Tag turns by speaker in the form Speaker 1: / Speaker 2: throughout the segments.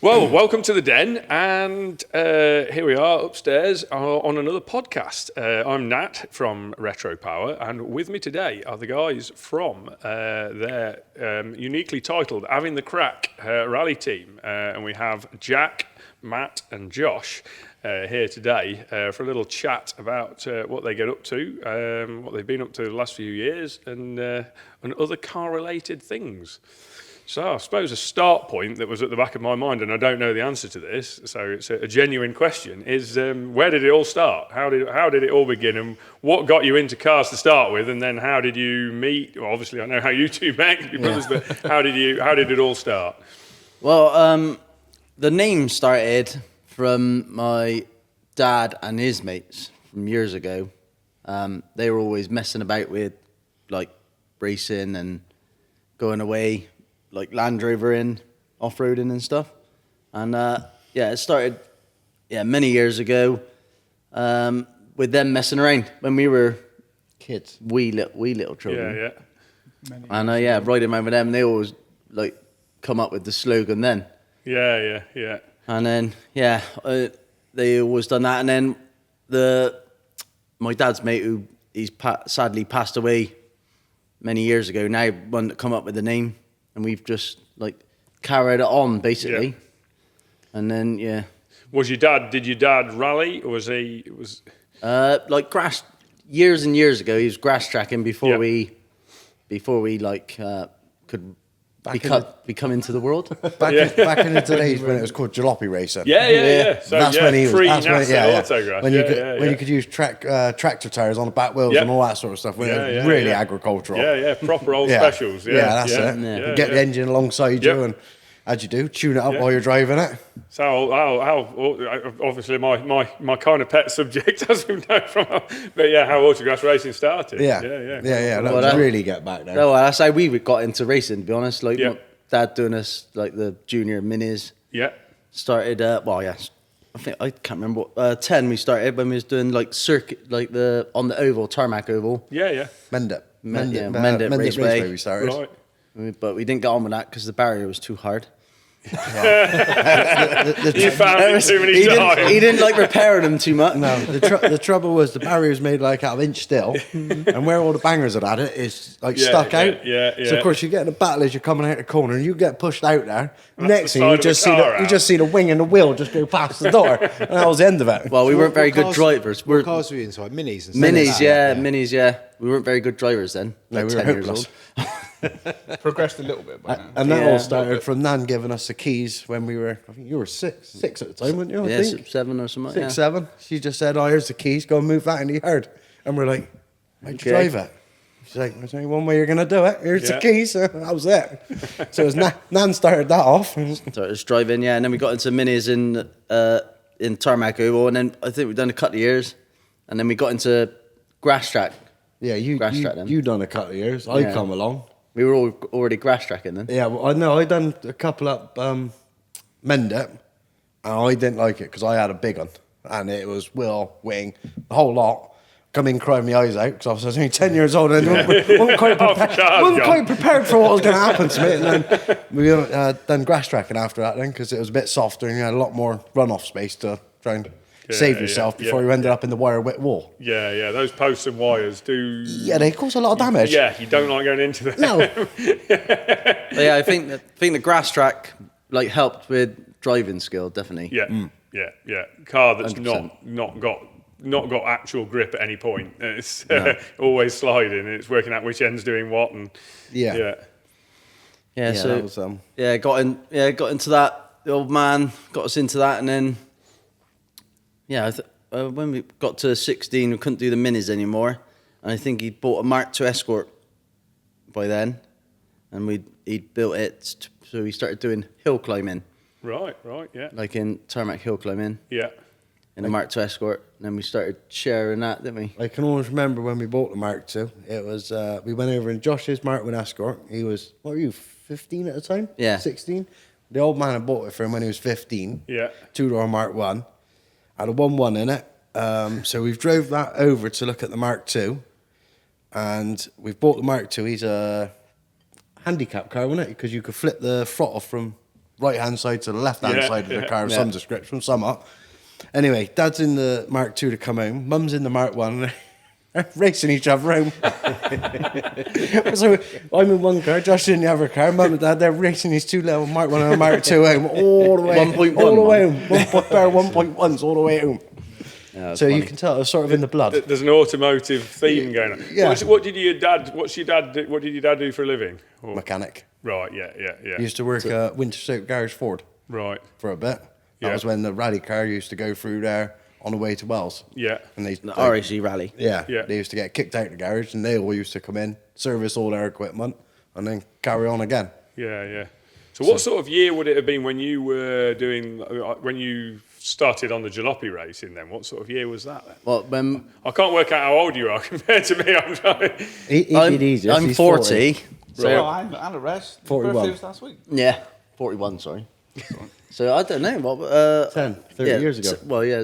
Speaker 1: Well, welcome to the Den, and here we are upstairs on another podcast. I'm Nat from Retropower, and with me today are the guys from their uniquely titled Having the Crack rally team, and we have Jack, Matt, and Josh here today for a little chat about what they get up to, what they've been up to the last few years, and other car-related things. So I suppose a start point that was at the back of my mind, and I don't know the answer to this, so it's a genuine question, is where did it all start? How did it all begin, and what got you into cars to start with, and then how did you meet? Well, obviously I know how you two met, your brothers, but how did it all start?
Speaker 2: Well, the name started from my dad and his mates from years ago. They were always messing about with like racing and going away, like Land Rover in off-roading and stuff. And it started many years ago with them messing around when we were kids, wee little children. And riding around with them, they always like come up with the slogan then.
Speaker 1: Yeah.
Speaker 2: And then they always done that. And then my dad's mate, who he's sadly passed away many years ago now, one that come up with the name. And we've just like carried it on basically. Yeah. And then
Speaker 1: did your dad rally, or was he
Speaker 2: like grass years and years ago? He was grass tracking before we like could become into the world.
Speaker 3: Back in the days when it was called jalopy racing.
Speaker 1: Yeah. So
Speaker 3: that's when he was.
Speaker 1: Autograss.
Speaker 3: When you could use tractor tires on the back wheels and all that sort of stuff. When it was really agricultural.
Speaker 1: Yeah. Proper old specials.
Speaker 3: That's it. Yeah. Get the engine alongside you and, as you do, tune it up while you're driving it.
Speaker 1: So how obviously my kind of pet subject, as we know from, but how autograss racing started.
Speaker 3: Yeah. Let's really get back there.
Speaker 2: No, that's how we got into racing. To be honest, like my dad doing us like the junior minis.
Speaker 1: Yeah.
Speaker 2: Started. I think I can't remember what 10 we started when we was doing like circuit, like on the oval, tarmac oval.
Speaker 1: Yeah.
Speaker 3: Mendip
Speaker 2: Raceway
Speaker 3: we started.
Speaker 1: Right.
Speaker 2: But we didn't get on with that because the barrier was too hard.
Speaker 1: You found it too many times.
Speaker 2: He didn't like repairing them too much.
Speaker 3: No, the trouble was the barrier was made like out of inch steel, and where all the bangers had it is like stuck out.
Speaker 1: Yeah.
Speaker 3: So of course you get in a battle as you're coming out the corner, and you get pushed out there. Next thing you just see the wing and the wheel just go past the door, and that was the end of it.
Speaker 2: Well, we weren't very good drivers.
Speaker 4: What cars were you into? Like minis and stuff?
Speaker 2: Minis. We weren't very good drivers then.
Speaker 3: No, we were
Speaker 2: 10 years old.
Speaker 4: Progressed a little bit by now.
Speaker 3: And that all started from Nan giving us the keys when we were, I think you were six at the time, weren't you? I think
Speaker 2: 7 or something.
Speaker 3: 6, 7. She just said, "Oh, here's the keys. Go and move that in the yard." And we're like, "How'd you drive it?" She's like, "There's only one way you're gonna do it. Here's the keys." So that was it. So it was Nan started that off.
Speaker 2: So it was driving, and then we got into minis in tarmac oval, and then I think we've done a couple of years, and then we got into grass track.
Speaker 3: Yeah, you done a couple of years. I come along.
Speaker 2: We were already grass tracking then.
Speaker 3: Yeah, well, I know. I done a couple up Mendip, and I didn't like it because I had a big one, and it was wheel, wing, the whole lot. Come in, crying my eyes out because I was only 10 years old and wasn't quite prepared for what was going to happen to me. And then we done grass tracking after that then because it was a bit softer and you had a lot more runoff space to try and save yourself before you ended up in the wire wet wall.
Speaker 1: Yeah. Those posts and wires do.
Speaker 3: Yeah, they cause a lot of damage.
Speaker 1: Yeah, you don't like going into them.
Speaker 3: No.
Speaker 2: Yeah, I think the grass track like helped with driving skill definitely.
Speaker 1: Yeah. Car that's
Speaker 2: 100%.
Speaker 1: not got actual grip at any point. It's always sliding, and it's working out which end's doing what. And
Speaker 2: Yeah. So
Speaker 3: that was,
Speaker 2: got into that. The old man got us into that, and then. Yeah, when we got to 16, we couldn't do the minis anymore, and I think he bought a Mark II Escort by then, and he'd built it, so we started doing hill climbing.
Speaker 1: Right, yeah.
Speaker 2: Like in tarmac hill climbing.
Speaker 1: Yeah.
Speaker 2: In a Mark II Escort, and then we started sharing that, didn't we?
Speaker 3: I can always remember when we bought the Mark II. It was we went over in Josh's Mark I Escort. He was, what were you, 15 at the time?
Speaker 2: Yeah.
Speaker 3: 16. The old man had bought it for him when he was 15.
Speaker 1: Yeah.
Speaker 3: 2-door Mark I. Had a 1.1 in it. So we've drove that over to look at the Mark II, and we've bought the Mark II. He's a handicap car, wasn't it? Because you could flip the throttle from right-hand side to the left-hand
Speaker 1: Yeah,
Speaker 3: side of the
Speaker 1: yeah.
Speaker 3: car of
Speaker 2: Yeah.
Speaker 3: some description, some up. Anyway, Dad's in the Mark II to come home. Mum's in the Mark 1. They're racing each other home. So I'm in one car, Josh in the other car. Mum and Dad, they're racing these two little Mark 1 and Mark 2 home all the way.
Speaker 2: 1.1,
Speaker 3: all the way
Speaker 2: man.
Speaker 3: home. Pair of 1.1s all the way home.
Speaker 2: Yeah, that's
Speaker 3: So you
Speaker 2: funny.
Speaker 3: can tell it's sort of in the blood.
Speaker 1: There's an automotive theme going on.
Speaker 3: Yeah.
Speaker 1: What did your dad do for a living? Or-
Speaker 3: Mechanic.
Speaker 1: Right, yeah.
Speaker 3: He used to work at Winterstoke Garage Ford
Speaker 1: Right,
Speaker 3: for a bit. That
Speaker 1: Yeah.
Speaker 3: was when the rally car used to go through there on the way to Wells.
Speaker 1: yeah.
Speaker 3: And they,
Speaker 2: The RAC rally.
Speaker 3: yeah,
Speaker 1: Yeah.
Speaker 3: they used to get kicked out of the garage, and they all used to come in, service all their equipment, and then carry on again.
Speaker 1: Yeah. So what sort of year would it have been when you were when you started on the jalopy racing then? What sort of year was that then?
Speaker 2: Well, when
Speaker 1: I can't work out how old you are compared to me. I'm trying.
Speaker 2: I'm 40.
Speaker 4: So
Speaker 1: Right.
Speaker 4: I'm at a rest.
Speaker 3: 41.
Speaker 4: Birthday was last week.
Speaker 2: Yeah, 41, sorry. So I don't know. What,
Speaker 3: 10, 30 years ago.
Speaker 2: Well, yeah,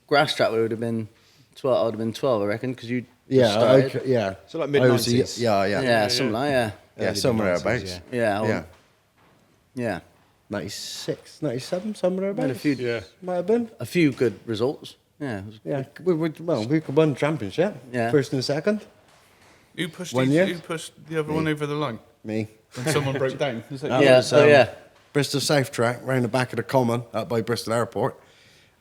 Speaker 2: grass track would have been 12. I would have been 12, I reckon, because you
Speaker 3: Yeah,
Speaker 2: started.
Speaker 3: yeah.
Speaker 4: So like
Speaker 3: I was a-
Speaker 4: mid-90s.
Speaker 3: Yeah.
Speaker 2: Yeah, something like
Speaker 3: Yeah,
Speaker 4: Early
Speaker 3: somewhere
Speaker 4: mid-90s,
Speaker 3: thereabouts.
Speaker 4: yeah.
Speaker 2: yeah.
Speaker 3: Yeah.
Speaker 2: Yeah.
Speaker 3: 96, 97, somewhere
Speaker 2: Had a
Speaker 3: thereabouts.
Speaker 2: few,
Speaker 1: Yeah.
Speaker 3: Might have been.
Speaker 2: a few good results. Yeah. It was-
Speaker 3: Yeah, we could win the championship.
Speaker 2: Yeah.
Speaker 3: First and second.
Speaker 5: Who pushed,
Speaker 3: One year?
Speaker 5: who pushed the other one over the line?
Speaker 3: Me.
Speaker 4: When someone broke down. Is that
Speaker 3: That
Speaker 2: yeah.
Speaker 3: was,
Speaker 2: So yeah.
Speaker 3: Bristol South track, round the back of the common, up by Bristol Airport.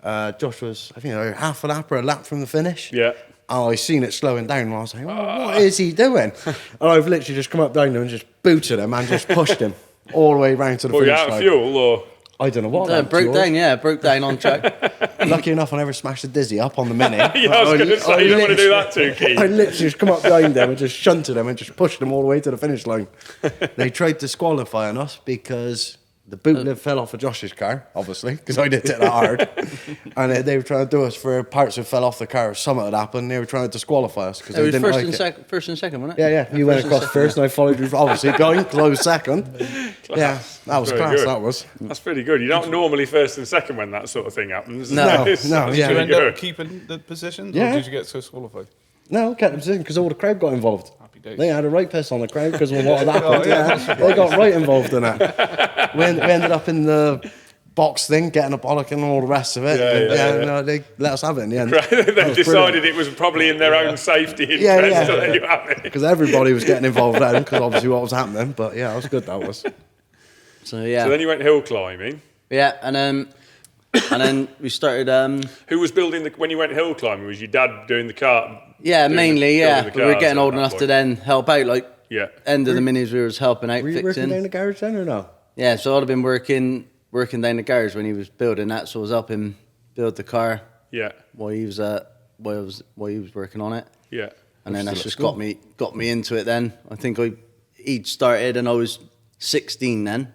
Speaker 3: Josh was, I think, half a lap or a lap from the finish.
Speaker 1: Yeah.
Speaker 3: And I seen it slowing down, and I was like, oh, what is he doing? And I've literally just come up down there and just booted him and just pushed him all the way round to the
Speaker 1: Well, you're
Speaker 3: finish
Speaker 1: out of
Speaker 3: line.
Speaker 1: fuel or
Speaker 3: I don't know what that
Speaker 2: Broke
Speaker 3: was.
Speaker 2: down. Yeah, broke down on track.
Speaker 3: Lucky enough, I never smashed the dizzy up on the mini.
Speaker 1: yeah, I was going to say you don't want to do that too, Keith.
Speaker 3: I literally just come up behind them and just shunted them and just pushed them all the way to the finish line. They tried disqualifying us because the boot lid fell off of Josh's car, obviously, because I didn't hit that hard. And they were trying to do us for parts that fell off the car. Something had happened. They were trying to disqualify us because
Speaker 2: It
Speaker 3: they
Speaker 2: was
Speaker 3: didn't
Speaker 2: first
Speaker 3: like
Speaker 2: and
Speaker 3: it.
Speaker 2: second. First and second, wasn't it?
Speaker 3: Yeah. You went across first and I followed you, obviously, behind, close second. Yeah, that was
Speaker 1: Very
Speaker 3: class,
Speaker 1: good.
Speaker 3: that was.
Speaker 1: That's pretty good. You don't normally first and second when that sort of thing happens.
Speaker 2: No,
Speaker 1: It's
Speaker 3: no,
Speaker 5: Did
Speaker 3: yeah.
Speaker 5: you
Speaker 1: pretty
Speaker 5: end
Speaker 1: good.
Speaker 5: up keeping the positions,
Speaker 3: Yeah.
Speaker 5: or did you get disqualified?
Speaker 3: No, kept them position because all the crowd got involved.
Speaker 5: Happy days.
Speaker 3: They had a right piss on the crowd because of what had happened. They got right involved in it. We ended up in the box thing, getting a bollock and all the rest of it.
Speaker 1: Yeah.
Speaker 3: No, they let us have it in the end.
Speaker 1: They decided it was probably in their own safety interest
Speaker 3: Yeah.
Speaker 1: to let you have it.
Speaker 3: Because everybody was getting involved then, because obviously what was happening. But yeah, it was good, that was.
Speaker 2: So yeah.
Speaker 1: So then you went hill climbing.
Speaker 2: Yeah, and then we started.
Speaker 1: Who was building when you went hill climbing? Was your dad doing the cart?
Speaker 2: Yeah, mainly. Yeah,
Speaker 1: building the
Speaker 2: but we were
Speaker 1: cars
Speaker 2: getting
Speaker 1: at
Speaker 2: old
Speaker 1: that
Speaker 2: enough to
Speaker 1: point?
Speaker 2: then help out. Like
Speaker 1: Yeah.
Speaker 2: end of the minis, we was helping out
Speaker 3: Were you working down
Speaker 2: fixing.
Speaker 3: the garage then or no?
Speaker 2: Yeah, so I'd have been working down the garage when he was building that. So I was helping build the car
Speaker 1: Yeah.
Speaker 2: while he was working on it.
Speaker 1: Yeah.
Speaker 2: And then that's
Speaker 3: still at
Speaker 2: just
Speaker 3: school.
Speaker 2: got me into it. Then I think he'd started, and I was 16 then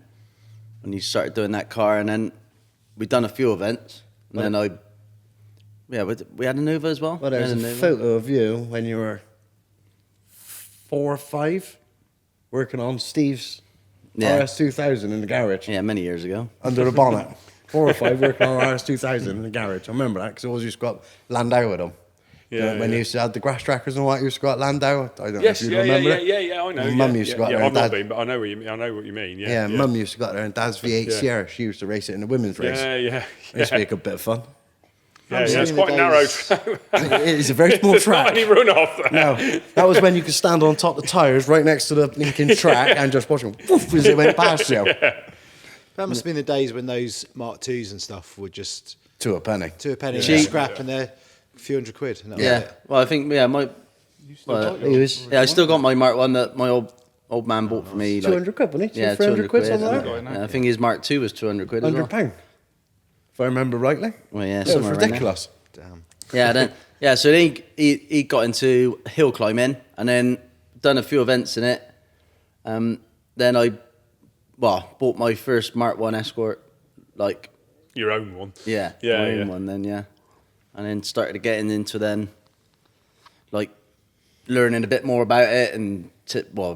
Speaker 2: when he started doing that car. And then we'd done a few events, and then we had a Nova as well.
Speaker 3: Well,
Speaker 2: We
Speaker 3: there's
Speaker 2: had
Speaker 3: a
Speaker 2: Nova.
Speaker 3: photo of you when you were 4 or 5 working on Steve's
Speaker 2: Yeah.
Speaker 3: RS2000 in the garage
Speaker 2: Yeah, many years ago.
Speaker 3: under the bonnet. 4 or 5 working on RS2000 in the garage. I remember that because I always used to go up Landau with them.
Speaker 1: Yeah,
Speaker 3: When
Speaker 1: yeah.
Speaker 3: you used to have the grass trackers and all that, you used to go up Landau. I don't know
Speaker 1: Yes.
Speaker 3: if you
Speaker 1: Yeah.
Speaker 3: remember it.
Speaker 1: Yeah. I know.
Speaker 3: Mum
Speaker 1: yeah,
Speaker 3: used to
Speaker 1: yeah,
Speaker 3: go out
Speaker 1: yeah,
Speaker 3: there
Speaker 1: I've
Speaker 3: and
Speaker 1: not
Speaker 3: Dad-
Speaker 1: been, but I know what you mean. I know what you mean. Yeah.
Speaker 3: Yeah, Mum used to go out there and Dad's V8
Speaker 1: Yeah.
Speaker 3: Sierra. She used to race it in the women's race.
Speaker 1: Yeah.
Speaker 3: It used to be a good bit of fun.
Speaker 1: Yeah,
Speaker 4: seen
Speaker 1: it's
Speaker 4: the
Speaker 1: quite a narrow
Speaker 4: days-
Speaker 1: track.
Speaker 3: It's a very small
Speaker 1: There's not
Speaker 3: track.
Speaker 1: any runoff there.
Speaker 3: No, that was when you could stand on top of the tyres right next to the Lincoln track and just watch them woof, as it went past you.
Speaker 4: That must have been the days when those Mark IIs and stuff were just
Speaker 3: To a penny.
Speaker 4: to a penny
Speaker 2: Cheap.
Speaker 4: scrap, and they're a few £100. And that was
Speaker 2: Yeah.
Speaker 4: it.
Speaker 2: Well, I think I still got my Mark One that my old man bought for me.
Speaker 3: 200 quid, wasn't it?
Speaker 2: Yeah,
Speaker 3: 300 quid,
Speaker 2: quid.
Speaker 3: something like
Speaker 5: that?
Speaker 2: And I think his Mark Two was 200 quid as well.
Speaker 3: £100. If I remember rightly.
Speaker 2: Well, yeah,
Speaker 3: It was
Speaker 2: somewhere around there.
Speaker 3: ridiculous.
Speaker 4: Damn.
Speaker 2: So then he got into hill climbing, and then done a few events in it. Then I bought my first Mark One Escort, like
Speaker 1: Your own one.
Speaker 2: my own one then, and then started getting into like learning a bit more about it, and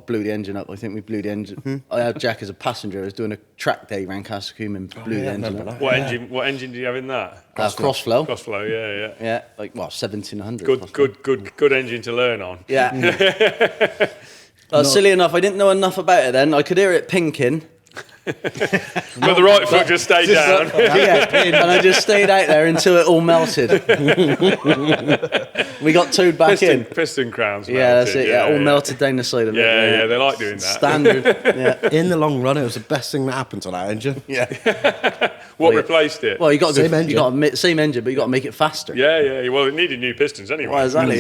Speaker 2: blew the engine up. I think we blew the engine. I had Jack as a passenger. I was doing a track day around Castlecombe and blew the engine up.
Speaker 1: What engine do you have in that?
Speaker 2: Crossflow.
Speaker 1: Crossflow. Yeah.
Speaker 2: Yeah, like 1700.
Speaker 1: Good engine to learn on.
Speaker 2: Yeah. Silly enough, I didn't know enough about it then. I could hear it pinking,
Speaker 1: But the right foot just stayed down.
Speaker 2: Yeah, and I just stayed out there until it all melted. We got towed back in.
Speaker 1: Piston crowns.
Speaker 2: Yeah, that's
Speaker 1: melted.
Speaker 2: it. Yeah, all melted down the side of it.
Speaker 1: Yeah, they like doing that.
Speaker 2: Standard. Yeah.
Speaker 3: In the long run, it was the best thing that happened to that engine.
Speaker 1: What replaced it?
Speaker 2: Well, you got
Speaker 3: Same engine.
Speaker 2: same engine, but you got to make it faster.
Speaker 1: Yeah. Well, it needed new pistons anyway.
Speaker 2: Well, exactly,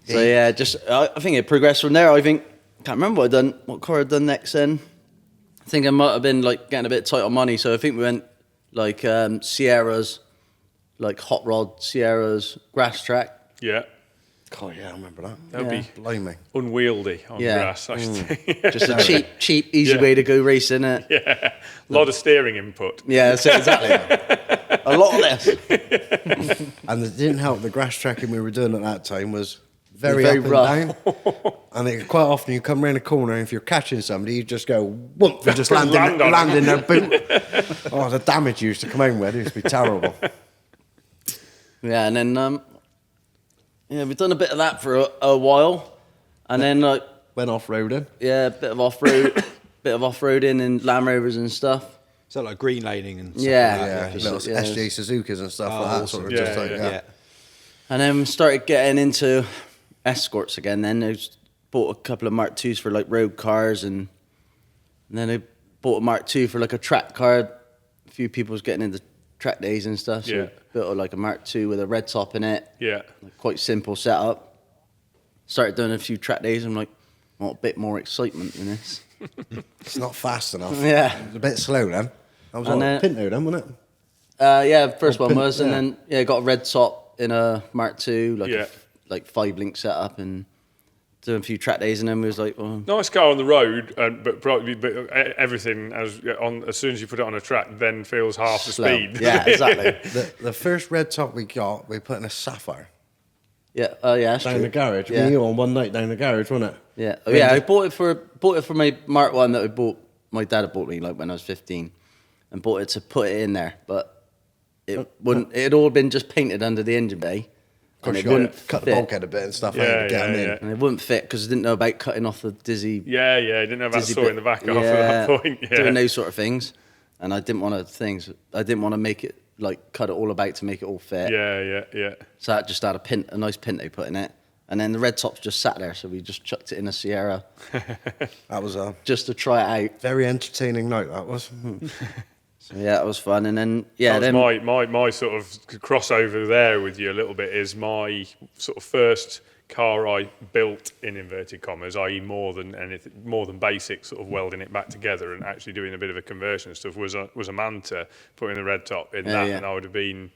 Speaker 2: So yeah, just I think it progressed from there. I think can't remember what car I'd done next. Then I think I might have been like getting a bit tight on money, so I think we went like Sierras, like hot rod Sierras, grass track.
Speaker 1: Yeah.
Speaker 3: Oh yeah, I remember that.
Speaker 1: That would be
Speaker 3: Blimey.
Speaker 1: unwieldy on grass. I think.
Speaker 2: Just a cheap, easy way to go racing. It.
Speaker 1: Yeah. A lot of steering input.
Speaker 2: Yeah, that's it, exactly. A lot of less.
Speaker 3: And it didn't help. The grass tracking we were doing at that time was very
Speaker 2: Very
Speaker 3: up
Speaker 2: rough.
Speaker 3: and down. And it, quite often you come around a corner and if you're catching somebody, you just go whoomp and just land in their boot. Oh, the damage used to come home with. It used to be terrible.
Speaker 2: Yeah, and then we've done a bit of that for a while, and then like
Speaker 3: Went off-roading.
Speaker 2: yeah, a bit of off-roading in Land Rovers and stuff.
Speaker 4: So like green laning and stuff
Speaker 2: Yeah.
Speaker 4: like that.
Speaker 3: Yeah,
Speaker 2: just-
Speaker 3: little
Speaker 2: yeah.
Speaker 3: SJ Suzuki's and stuff like that. Sort of
Speaker 1: Yeah,
Speaker 3: just like
Speaker 1: yeah.
Speaker 3: that.
Speaker 4: Yeah.
Speaker 2: And then started getting into escorts again. Then I just bought a couple of Mark IIs for like road cars, and then I bought a Mark II for like a track car. A few people was getting into track days and stuff. So
Speaker 1: Yeah.
Speaker 2: I built like a Mark II with a red top in it.
Speaker 1: Yeah.
Speaker 2: Like, quite simple setup. Started doing a few track days. I'm like, I want a bit more excitement than this.
Speaker 3: It's not fast enough.
Speaker 2: Yeah.
Speaker 3: It was a bit slow then. That was
Speaker 2: And
Speaker 3: like Pinto then, wasn't it?
Speaker 2: Yeah, the first one
Speaker 3: pin-
Speaker 2: was, and
Speaker 3: yeah.
Speaker 2: then got a red top in a Mark II, like
Speaker 1: Yeah.
Speaker 2: like 5-link setup, and doing a few track days, and then we was like, well,
Speaker 1: Nice car on the road, but everything as soon as you put it on a track, then feels half the
Speaker 2: slow.
Speaker 1: speed.
Speaker 2: Yeah, exactly.
Speaker 3: The first red top we got, we put in a Sapphire
Speaker 2: Yeah, yeah, that's
Speaker 3: down
Speaker 2: true.
Speaker 3: the garage.
Speaker 2: Yeah.
Speaker 3: Me and you on one night down the garage, wasn't it?
Speaker 2: Yeah, oh, yeah. I bought it for my Mark One that my dad had bought me like when I was 15, and bought it to put it in there, but it wouldn't. It had all been just painted under the engine bay,
Speaker 3: Of course,
Speaker 2: and it
Speaker 3: you
Speaker 2: wouldn't
Speaker 3: cut the
Speaker 2: fit.
Speaker 3: bulkhead a bit and stuff
Speaker 1: Yeah,
Speaker 3: like that to get them
Speaker 1: yeah,
Speaker 3: in.
Speaker 1: yeah.
Speaker 2: And it wouldn't fit because I didn't know about cutting off the dizzy.
Speaker 1: Yeah, I didn't know about
Speaker 2: dizzy
Speaker 1: sawing
Speaker 2: bit.
Speaker 1: the back off at that point. Yeah.
Speaker 2: Doing those sort of things, and I didn't want to make it like cut it all about to make it all fit.
Speaker 1: Yeah.
Speaker 2: So I just had a nice Pinto put in it, and then the red tops just sat there, so we just chucked it in a Sierra
Speaker 3: That was a
Speaker 2: just to try it out.
Speaker 3: very entertaining night, that was.
Speaker 2: So yeah, it was fun, and then yeah,
Speaker 1: That
Speaker 2: then
Speaker 1: was my sort of crossover there with you a little bit is my sort of first car I built in inverted commas, i.e. more than basic sort of welding it back together and actually doing a bit of a conversion stuff was a Manta, putting the red top in that,
Speaker 2: yeah.
Speaker 1: and I would have been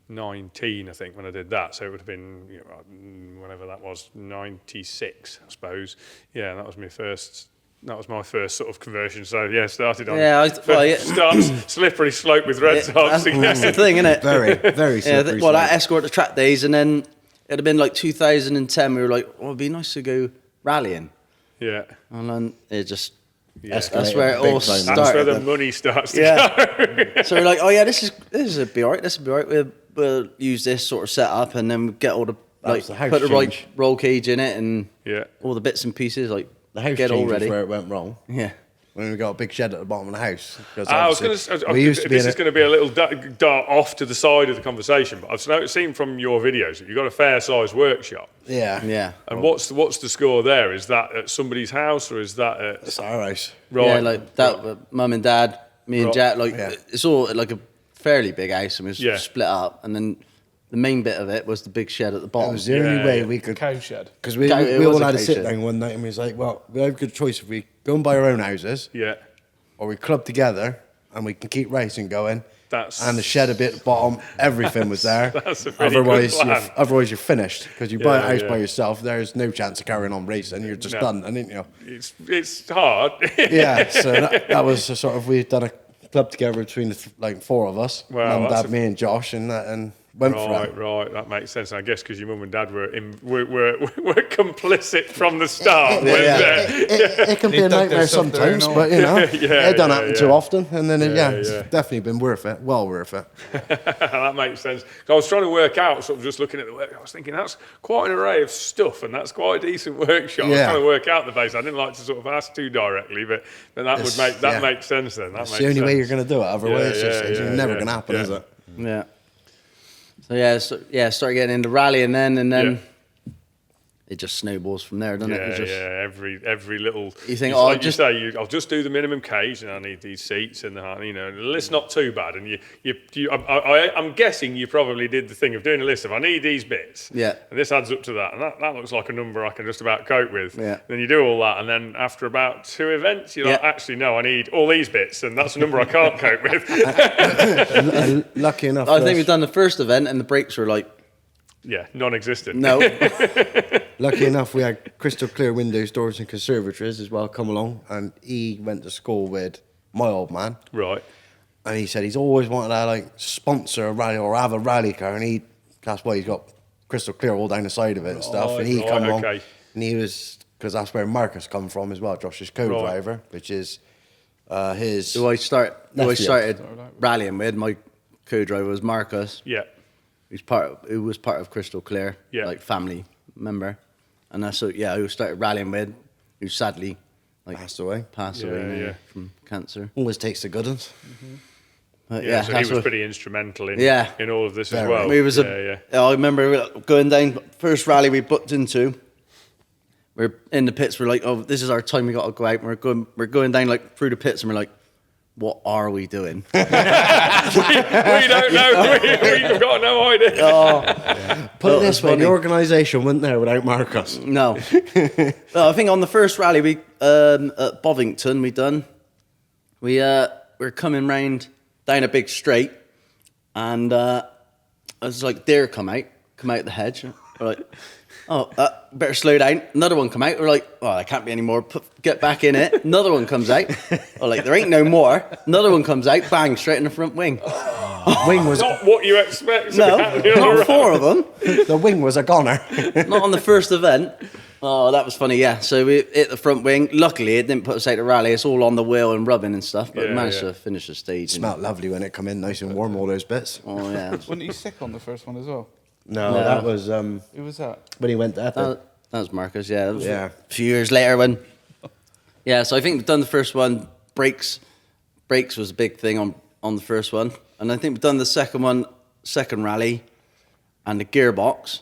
Speaker 1: 19, I think, when I did that. So it would have been, whenever that was, 96, I suppose. Yeah, that was my first sort of conversion. So yeah, started on slippery slope with red tops.
Speaker 2: that's the thing, isn't it?
Speaker 3: Very, very
Speaker 2: Yeah,
Speaker 3: slippery.
Speaker 2: well, that
Speaker 3: slope.
Speaker 2: escort to track days, and then it'd have been like 2010. We were like, well, it'd be nice to go rallying,
Speaker 1: Yeah.
Speaker 2: and then it just
Speaker 1: That's
Speaker 2: that's where it
Speaker 3: big
Speaker 2: all
Speaker 3: time.
Speaker 1: That's where
Speaker 2: started.
Speaker 1: the money starts to
Speaker 2: Yeah.
Speaker 1: go.
Speaker 2: So we're like, oh yeah, this would be alright. This would be alright. We'll use this sort of setup, and then we get all the like
Speaker 3: was the house
Speaker 2: put the right
Speaker 3: change.
Speaker 2: roll cage in it, and
Speaker 1: Yeah.
Speaker 2: all the bits and pieces like
Speaker 3: The house
Speaker 2: get all
Speaker 3: change was
Speaker 2: ready.
Speaker 3: where it went wrong.
Speaker 2: Yeah.
Speaker 3: When we got a big shed at the bottom of the house. 'Cause
Speaker 1: I was going
Speaker 3: obviously
Speaker 1: to.
Speaker 3: we used to be
Speaker 1: This
Speaker 3: in
Speaker 1: is
Speaker 3: a-
Speaker 1: going to be a little dart off to the side of the conversation, but I've seen from your videos that you've got a fair-sized workshop.
Speaker 3: Yeah.
Speaker 2: Yeah.
Speaker 1: And what's the score there? Is that at somebody's house or is that at
Speaker 3: It's our house.
Speaker 1: right?
Speaker 2: Yeah, like that. Mum and dad, me and
Speaker 1: Right.
Speaker 2: Jack. Like
Speaker 3: Yeah.
Speaker 2: it's all like a fairly big house, and it was
Speaker 1: Yeah.
Speaker 2: split up. And then the main bit of it was the big shed at the
Speaker 3: It
Speaker 2: bottom.
Speaker 3: was the only way
Speaker 1: yeah.
Speaker 3: we could.
Speaker 5: Cowshed.
Speaker 3: Because we
Speaker 2: It
Speaker 3: all
Speaker 2: was a
Speaker 3: had to sit
Speaker 2: cowshed.
Speaker 3: down one night and we was like, well, we have a good choice if we go and buy our own houses
Speaker 1: Yeah,
Speaker 3: or we club together and we can keep racing going.
Speaker 1: That's-
Speaker 3: And the shed a bit at the bottom, everything was there.
Speaker 1: That's a pretty good plan.
Speaker 3: Otherwise you're finished. Because you buy a
Speaker 1: Yeah,
Speaker 3: house
Speaker 1: yeah.
Speaker 3: by yourself, there's no chance of carrying on racing. You're just
Speaker 1: No.
Speaker 3: done, and you know.
Speaker 1: it's hard.
Speaker 3: Yeah, so that was a sort of, we'd done a club together between the four of us.
Speaker 1: Wow,
Speaker 3: Mum,
Speaker 1: that's
Speaker 3: Dad, me and Josh, and Went for it.
Speaker 1: Right, that makes sense. I guess because your mum and dad were complicit from the start.
Speaker 3: It can be
Speaker 5: They
Speaker 3: a
Speaker 5: dug
Speaker 3: nightmare
Speaker 5: themselves there and
Speaker 3: sometimes,
Speaker 5: all.
Speaker 3: but you know, it don't happen too
Speaker 1: yeah.
Speaker 3: often. And then, it's
Speaker 1: yeah.
Speaker 3: definitely been worth it. Well worth it.
Speaker 1: That makes sense. I was trying to work out, sort of just looking at the work, I was thinking that's quite an array of stuff, and that's quite a decent workshop. I was
Speaker 3: Yeah.
Speaker 1: trying to work out the base. I didn't like to sort of ask too directly, but that would make that makes sense then.
Speaker 3: It's the only way you're going to do it. Otherwise, it's never going to happen,
Speaker 1: yeah.
Speaker 3: is it?
Speaker 2: Yeah. So started getting into rallying then, and then it just snowballs from there, doesn't it? It's just,
Speaker 1: Every little.
Speaker 2: You think,
Speaker 1: it's
Speaker 2: oh,
Speaker 1: like
Speaker 2: just-
Speaker 1: you say, I'll just do the minimum cage, and I need these seats, and the list's not too bad. And I'm guessing you probably did the thing of doing a list of I need these bits,
Speaker 2: Yeah.
Speaker 1: and this adds up to that, and that looks like a number I can just about cope with.
Speaker 2: Yeah.
Speaker 1: Then you do all that, and then after about 2 events, you're like,
Speaker 2: Yeah.
Speaker 1: actually no, I need all these bits, and that's a number I can't cope with.
Speaker 3: And lucky enough,
Speaker 2: I think we've done the first event, and the brakes were like,
Speaker 1: Yeah, non-existent.
Speaker 2: no.
Speaker 3: lucky enough, we had crystal clear windows, doors, and conservatories as well come along. And he went to school with my old man.
Speaker 1: Right.
Speaker 3: And he said he's always wanted to sponsor a rally or have a rally car, and that's why he's got crystal clear all down the side of it and stuff. And he
Speaker 1: Right,
Speaker 3: come along,
Speaker 1: okay.
Speaker 3: and he was, because that's where Marcus come from as well, Josh's co-driver, which is his.
Speaker 2: who I
Speaker 3: Nephew.
Speaker 2: started rallying with. My co-driver was Marcus.
Speaker 1: Yeah.
Speaker 2: Who was part of Crystal Clear,
Speaker 1: Yeah.
Speaker 2: like family member, and that's who started rallying with, who sadly
Speaker 3: Passed away.
Speaker 2: passed
Speaker 1: Yeah,
Speaker 2: away now
Speaker 1: yeah.
Speaker 2: from cancer.
Speaker 3: Always takes the good ones.
Speaker 2: But
Speaker 1: Yeah, so he
Speaker 2: that's
Speaker 1: was
Speaker 2: what-
Speaker 1: pretty instrumental in
Speaker 2: Yeah.
Speaker 1: in all of this as
Speaker 3: Very.
Speaker 1: well.
Speaker 2: We was I remember going down first rally we booked into. We're in the pits. We're like, oh, this is our time. We got to go out. We're going down like through the pits, and we're like, what are we doing?
Speaker 1: we don't know. We've got no idea.
Speaker 3: Put it
Speaker 2: Well,
Speaker 3: this way,
Speaker 2: funny.
Speaker 3: the organisation wouldn't there without Marcus.
Speaker 2: No. Well, I think on the first rally we at Bovington we were coming round down a big straight, and it was like deer come out the hedge. We're like, oh, better slow down. Another one come out. We're like, oh, there can't be any more. Get back in it. Another one comes out. We're like, there ain't no more. Another one comes out. Bang, straight in the front wing.
Speaker 3: Wing was
Speaker 1: Not what you expect.
Speaker 2: No,
Speaker 1: You're
Speaker 2: not
Speaker 1: right.
Speaker 2: 4 of them.
Speaker 3: the wing was a goner.
Speaker 2: Not on the first event. Oh, that was funny, yeah. So we hit the front wing. Luckily, it didn't put us out to rally. It's all on the wheel and rubbing and stuff. But we
Speaker 1: Yeah,
Speaker 2: managed
Speaker 1: yeah.
Speaker 2: to finish the stage. and-
Speaker 3: Smelled lovely when it come in, nice and warm, all those bits.
Speaker 2: Oh, yeah.
Speaker 5: Wasn't he sick on the first one as well?
Speaker 3: No,
Speaker 2: No.
Speaker 3: that was
Speaker 5: Who was that?
Speaker 3: when he went to Epic.
Speaker 2: That was Marcus, yeah. That was
Speaker 3: Yeah.
Speaker 2: A few years later when... Yeah, so I think we've done the first one. Brakes was a big thing on the first one. And I think we've done the second rally, and the gearbox.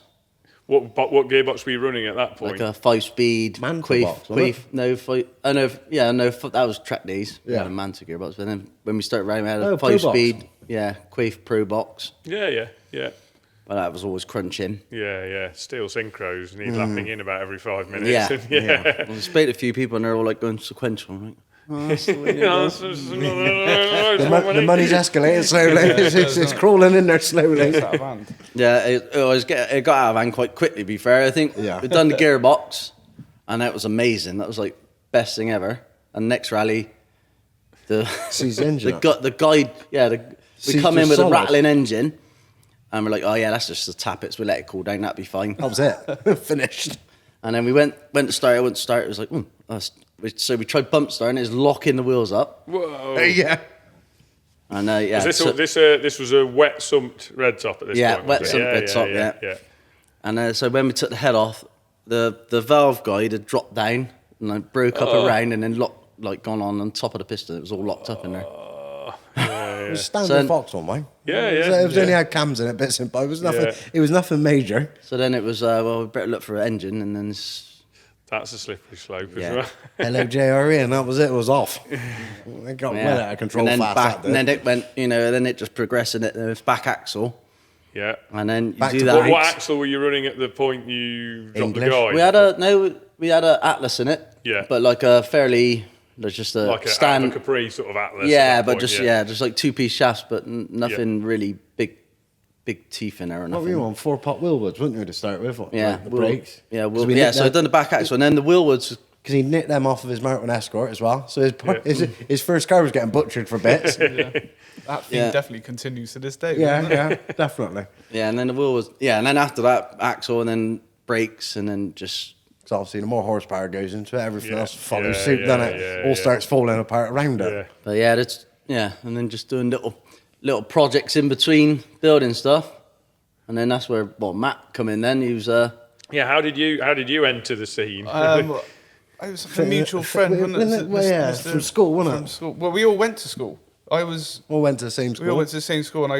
Speaker 1: What gearbox were you running at that point?
Speaker 2: Like a 5-speed
Speaker 3: Mantle box, wasn't
Speaker 2: that was track days. We
Speaker 3: Yeah.
Speaker 2: had a Manta gearbox, but then when we started riding, we had a
Speaker 3: Oh, Pro box.
Speaker 2: 5-speed, Quaif Pro box.
Speaker 1: yeah.
Speaker 2: But that was always crunching.
Speaker 1: Yeah. Steel synchros need lapping in about every 5 minutes.
Speaker 2: Yeah.
Speaker 1: yeah.
Speaker 2: I spoke to a few people, and they're all like going sequential. I'm like, oh, that's the way to
Speaker 1: Yeah,
Speaker 2: go.
Speaker 1: this is another-
Speaker 3: The money's escalating slowly. It's crawling in there slowly.
Speaker 5: It's out of hand.
Speaker 2: Yeah, it got out of hand quite quickly, to be fair. I think
Speaker 3: Yeah.
Speaker 2: we've done the gearbox, and that was amazing. That was like best thing ever. And next rally,
Speaker 3: Sees the engine up.
Speaker 2: the guide, we
Speaker 3: Seats
Speaker 2: come
Speaker 3: were
Speaker 2: in with
Speaker 3: solid.
Speaker 2: a rattling engine, and we're like, oh yeah, that's just the tappets. We let it cool down, that'd be fine.
Speaker 3: That was it. Finished.
Speaker 2: And then we went to start. I went to start. It was like, so we tried bump starting. It was locking the wheels up,
Speaker 1: Whoa.
Speaker 3: Yeah.
Speaker 2: and
Speaker 1: Was
Speaker 2: so-
Speaker 1: this was a wet sumped red top at this
Speaker 2: Yeah,
Speaker 1: point?
Speaker 2: wet
Speaker 1: was it?
Speaker 2: sumped red top, yeah.
Speaker 1: yeah.
Speaker 2: And so when we took the head off, the valve guide had dropped down and like broke up around and then gone on top of the piston. It was all locked up in there.
Speaker 3: It was standard
Speaker 2: So-
Speaker 3: Fox one, mate.
Speaker 1: Yeah,
Speaker 3: It was only had cams in it, bits and bobs. It was nothing.
Speaker 1: Yeah.
Speaker 3: It was nothing major.
Speaker 2: So then it was, we better look for an engine, and then
Speaker 1: That's a slippery slope
Speaker 2: Yeah.
Speaker 1: as well.
Speaker 3: Hello, JRE, and that was it. It was off. It got well out of control
Speaker 2: and then
Speaker 3: fast.
Speaker 2: back,
Speaker 3: that
Speaker 2: and
Speaker 3: did.
Speaker 2: then it went, then it just progressed, and it was back axle,
Speaker 1: Yeah.
Speaker 2: and then you
Speaker 3: Back
Speaker 2: do
Speaker 3: to
Speaker 2: that.
Speaker 1: What axle were you running at the point you dropped
Speaker 3: English.
Speaker 1: the guide?
Speaker 2: We had a Atlas in it,
Speaker 1: Yeah.
Speaker 2: but like a fairly, just a
Speaker 1: like a
Speaker 2: stand,
Speaker 1: Capri sort of Atlas.
Speaker 2: yeah,
Speaker 1: at that
Speaker 2: but
Speaker 1: point,
Speaker 2: just like 2-piece shafts, but nothing really big teeth in there or
Speaker 3: What
Speaker 2: nothing.
Speaker 3: were you on? 4-pot Wheelwoods, weren't you, to start with?
Speaker 2: Yeah,
Speaker 3: Like the brakes.
Speaker 2: Yeah,
Speaker 3: 'Cause we
Speaker 2: yeah.
Speaker 3: nicked
Speaker 2: So I'd done the back axle, and then the Wheelwoods
Speaker 3: because he nicked them off of his mountain escort as well. So his first car was getting butchered for bits.
Speaker 5: That thing definitely continues to this day.
Speaker 3: Yeah,
Speaker 5: doesn't it?
Speaker 3: yeah, definitely.
Speaker 2: Yeah, and then the wheel was and then after that axle and then brakes and then just
Speaker 3: So obviously, the more horsepower goes into it, everything else follows
Speaker 1: Yeah,
Speaker 3: suit,
Speaker 1: yeah,
Speaker 3: doesn't it?
Speaker 1: yeah,
Speaker 3: All
Speaker 1: yeah.
Speaker 3: starts falling apart around it.
Speaker 1: Yeah.
Speaker 2: but and then just doing little projects in between building stuff, and then that's where Matt come in. Then he was
Speaker 1: Yeah, how did you enter the scene?
Speaker 5: I was like a mutual friend, wasn't it?
Speaker 3: Well, yeah, from school, wasn't
Speaker 5: From
Speaker 3: it?
Speaker 5: school. Well, we all went to school.
Speaker 3: All went to the same school.
Speaker 5: We all went to the same school, and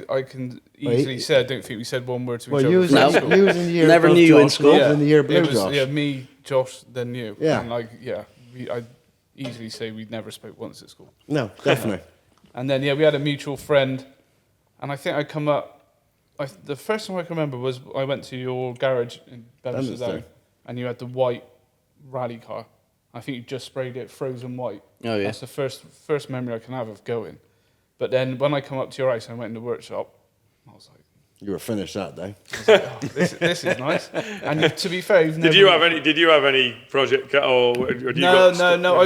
Speaker 5: I can easily say I don't think we said one word to
Speaker 3: Well,
Speaker 5: each
Speaker 3: you
Speaker 5: other.
Speaker 3: was,
Speaker 5: before
Speaker 2: No.
Speaker 5: school.
Speaker 3: you was in the year
Speaker 2: Never
Speaker 3: above
Speaker 2: knew you in
Speaker 3: Josh,
Speaker 2: school.
Speaker 3: I was in the year below
Speaker 5: It was
Speaker 3: Josh.
Speaker 5: me, Josh, then you.
Speaker 3: Yeah.
Speaker 5: And I easily say we never spoke once at school.
Speaker 3: No, definitely.
Speaker 5: And then we had a mutual friend, and I think I come up. The first time I can remember was I went to your garage in Bedfordshire,
Speaker 3: Bedfordshire.
Speaker 5: and you had the white rally car. I think you just sprayed it frozen white.
Speaker 2: Oh, yeah.
Speaker 5: That's the first memory I can have of going. But then when I come up to your house, I went in the workshop. I was like,
Speaker 3: You were finished that day.
Speaker 5: this is nice. And to be fair, you've never,
Speaker 1: Did you have any project or you
Speaker 5: No.
Speaker 1: got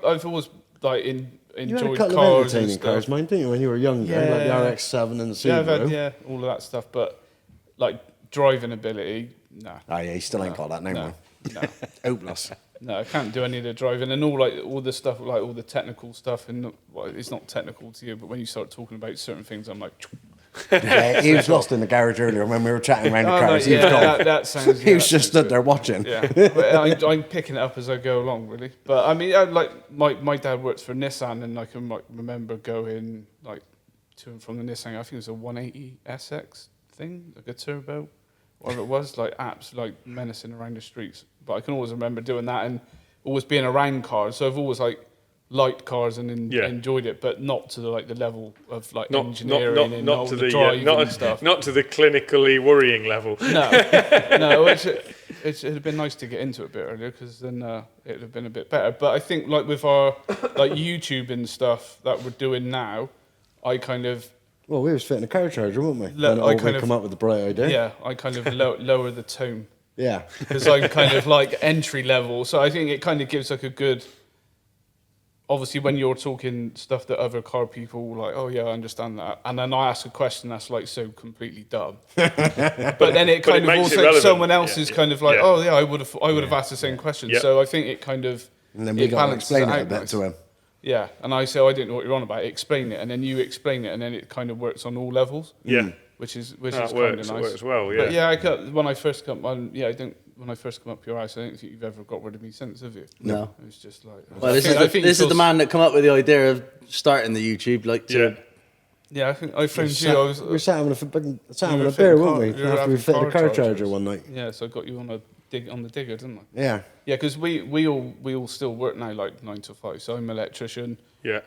Speaker 5: I've always like
Speaker 3: You had a
Speaker 5: enjoyed
Speaker 3: couple of
Speaker 5: cars and
Speaker 3: entertaining
Speaker 5: stuff.
Speaker 3: cars, mine, didn't you, when you were younger?
Speaker 5: Yeah.
Speaker 3: Like the RX-7 and the
Speaker 5: Yeah, I've
Speaker 3: Subaru.
Speaker 5: had all of that stuff, but like driving ability, nah.
Speaker 3: Oh, yeah, he still ain't got that no
Speaker 5: No,
Speaker 3: more.
Speaker 5: no,
Speaker 3: Hopeless.
Speaker 5: no, I can't do any of the driving and all the stuff, like all the technical stuff. And well, it's not technical to you, but when you start talking about certain things, I'm like,
Speaker 3: Yeah, he was lost in the garage earlier when we were chatting around the
Speaker 5: oh,
Speaker 3: cars.
Speaker 5: no,
Speaker 3: He was gone.
Speaker 5: that sounds.
Speaker 3: He
Speaker 5: yeah,
Speaker 3: was
Speaker 5: that
Speaker 3: just
Speaker 5: sounds
Speaker 3: stood
Speaker 5: good.
Speaker 3: there watching.
Speaker 5: Yeah, but I'm picking it up as I go along, really. But I mean, my dad works for Nissan, and I can remember going like to and from the Nissan. I think it was a 180 SX thing, like a turbo, whatever it was, like apps like menacing around the streets. But I can always remember doing that and always being around cars. So I've always liked cars and enjoyed it, but not to the level of engineering and all the driving and stuff.
Speaker 1: not to the clinically worrying level.
Speaker 5: No, it'd have been nice to get into it a bit earlier because then it'd have been a bit better. But I think with our YouTube and stuff that we're doing now, I kind of
Speaker 3: Well, we was fitting a car charger, weren't we?
Speaker 5: Look,
Speaker 3: When
Speaker 5: I
Speaker 3: we
Speaker 5: kind of-
Speaker 3: come up with the bright idea.
Speaker 5: I kind of lower the tone
Speaker 3: Yeah.
Speaker 5: because I'm kind of like entry level. So I think it kind of gives like a good. Obviously, when you're talking stuff that other car people like, oh yeah, I understand that, and then I ask a question that's like so completely dumb, but then it kind of
Speaker 1: makes it
Speaker 5: also
Speaker 1: relevant.
Speaker 5: someone else
Speaker 1: Yeah,
Speaker 5: is
Speaker 1: yeah,
Speaker 5: kind of like,
Speaker 1: yeah.
Speaker 5: oh yeah, I would have asked the same question.
Speaker 1: Yeah.
Speaker 5: So I think it kind of
Speaker 3: And then we
Speaker 5: it
Speaker 3: got to
Speaker 5: balances
Speaker 3: explain it a
Speaker 5: out
Speaker 3: bit
Speaker 5: nice.
Speaker 3: to him.
Speaker 5: Yeah, and I say, I don't know what you're on about. Explain it, and then you explain it, and then it kind of works on all levels.
Speaker 1: Yeah.
Speaker 5: Which is
Speaker 1: That
Speaker 5: kind of
Speaker 1: works.
Speaker 5: nice.
Speaker 1: It works well. Yeah.
Speaker 5: But yeah, when I first come up your house, I don't think you've ever got rid of me since, have you?
Speaker 2: No.
Speaker 5: It was just like.
Speaker 2: well, this
Speaker 5: I
Speaker 2: is
Speaker 5: think
Speaker 2: this is
Speaker 5: you're
Speaker 2: the man that come up with the idea of starting the YouTube, like to
Speaker 1: Yeah.
Speaker 5: Yeah, I think I phoned
Speaker 3: We
Speaker 5: you. I was.
Speaker 3: were sat having having
Speaker 5: were
Speaker 3: a beer,
Speaker 5: fitting
Speaker 3: weren't
Speaker 5: car-
Speaker 3: we?
Speaker 5: you were
Speaker 3: After we
Speaker 5: having
Speaker 3: fitted a
Speaker 5: car
Speaker 3: car charger
Speaker 5: chargers.
Speaker 3: one night.
Speaker 5: Yeah, so I got you on the digger, didn't I?
Speaker 3: Yeah.
Speaker 5: Yeah, because we all still work now like 9 to 5. So I'm an electrician,
Speaker 1: Yeah.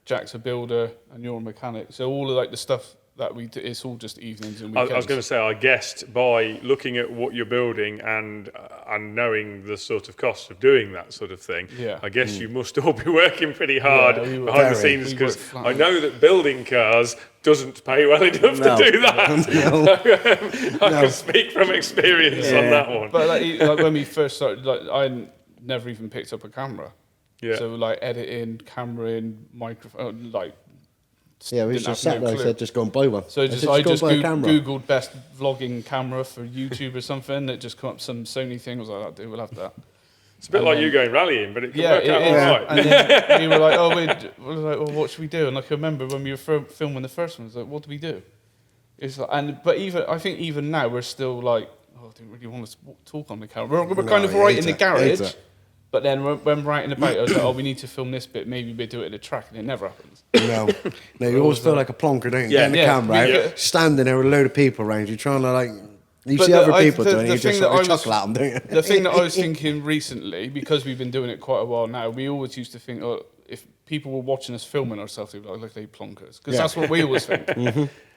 Speaker 5: Jack's a builder, and you're a mechanic. So all of the stuff that we do, it's all just evenings and
Speaker 1: I
Speaker 5: weekends.
Speaker 1: was going to say, I guessed by looking at what you're building and knowing the sort of cost of doing that sort of thing,
Speaker 5: Yeah.
Speaker 1: I guess you must all be working pretty hard
Speaker 5: Yeah, we were
Speaker 1: behind the
Speaker 3: very-
Speaker 1: scenes
Speaker 5: we
Speaker 1: because
Speaker 5: worked flat
Speaker 1: I
Speaker 5: out.
Speaker 1: know that building cars doesn't pay well enough
Speaker 2: No.
Speaker 1: to do that. I can speak from experience on that one.
Speaker 5: But like when we first started, like I never even picked up a camera.
Speaker 1: Yeah.
Speaker 5: So like editing, camera in, microphone, like.
Speaker 3: Yeah, we
Speaker 5: didn't
Speaker 3: just
Speaker 5: have
Speaker 3: sat
Speaker 5: no
Speaker 3: there and
Speaker 5: clue.
Speaker 3: said, just go and buy one.
Speaker 5: So
Speaker 3: I
Speaker 5: just
Speaker 3: said,
Speaker 5: I
Speaker 3: go
Speaker 5: just
Speaker 3: buy a camera.
Speaker 5: googled best vlogging camera for YouTube or something. It just come up some Sony thing. I was like, "Dude, we'll have that."
Speaker 1: It's a bit
Speaker 5: and
Speaker 1: like
Speaker 5: then-
Speaker 1: you going rallying, but it can
Speaker 5: Yeah,
Speaker 1: work
Speaker 5: it
Speaker 1: out
Speaker 5: is.
Speaker 1: all right.
Speaker 5: And then we were like, "Oh, we were like, well, what should we do?" And like, I remember when we were filming the first one, I was like, "What do we do?" It's like, but I think even now we're still like, "Oh, I didn't really want to talk on the camera." We're kind of
Speaker 3: he
Speaker 5: right
Speaker 3: hates
Speaker 5: in the
Speaker 3: it, hates
Speaker 5: garage.
Speaker 3: it.
Speaker 5: But then when we're out and about, I was like, oh, we need to film this bit. Maybe we do it at the track, and it never happens.
Speaker 3: No, you always feel like a plonker, don't you?
Speaker 1: Yeah.
Speaker 3: Getting the
Speaker 5: Yeah,
Speaker 3: camera out,
Speaker 5: yeah.
Speaker 3: standing there with a load of people around you, trying to like. You
Speaker 5: But
Speaker 3: see
Speaker 5: the-
Speaker 3: other
Speaker 5: I-
Speaker 3: people
Speaker 5: the-
Speaker 3: doing it,
Speaker 5: the
Speaker 3: you
Speaker 5: thing
Speaker 3: just
Speaker 5: that
Speaker 3: sort of
Speaker 5: I was-
Speaker 3: chuckle at them, don't you?
Speaker 5: The thing that I was thinking recently, because we've been doing it quite a while now, we always used to think, oh, if people were watching us filming ourselves, they'd be like, look, they plonkers. Because that's what we always think.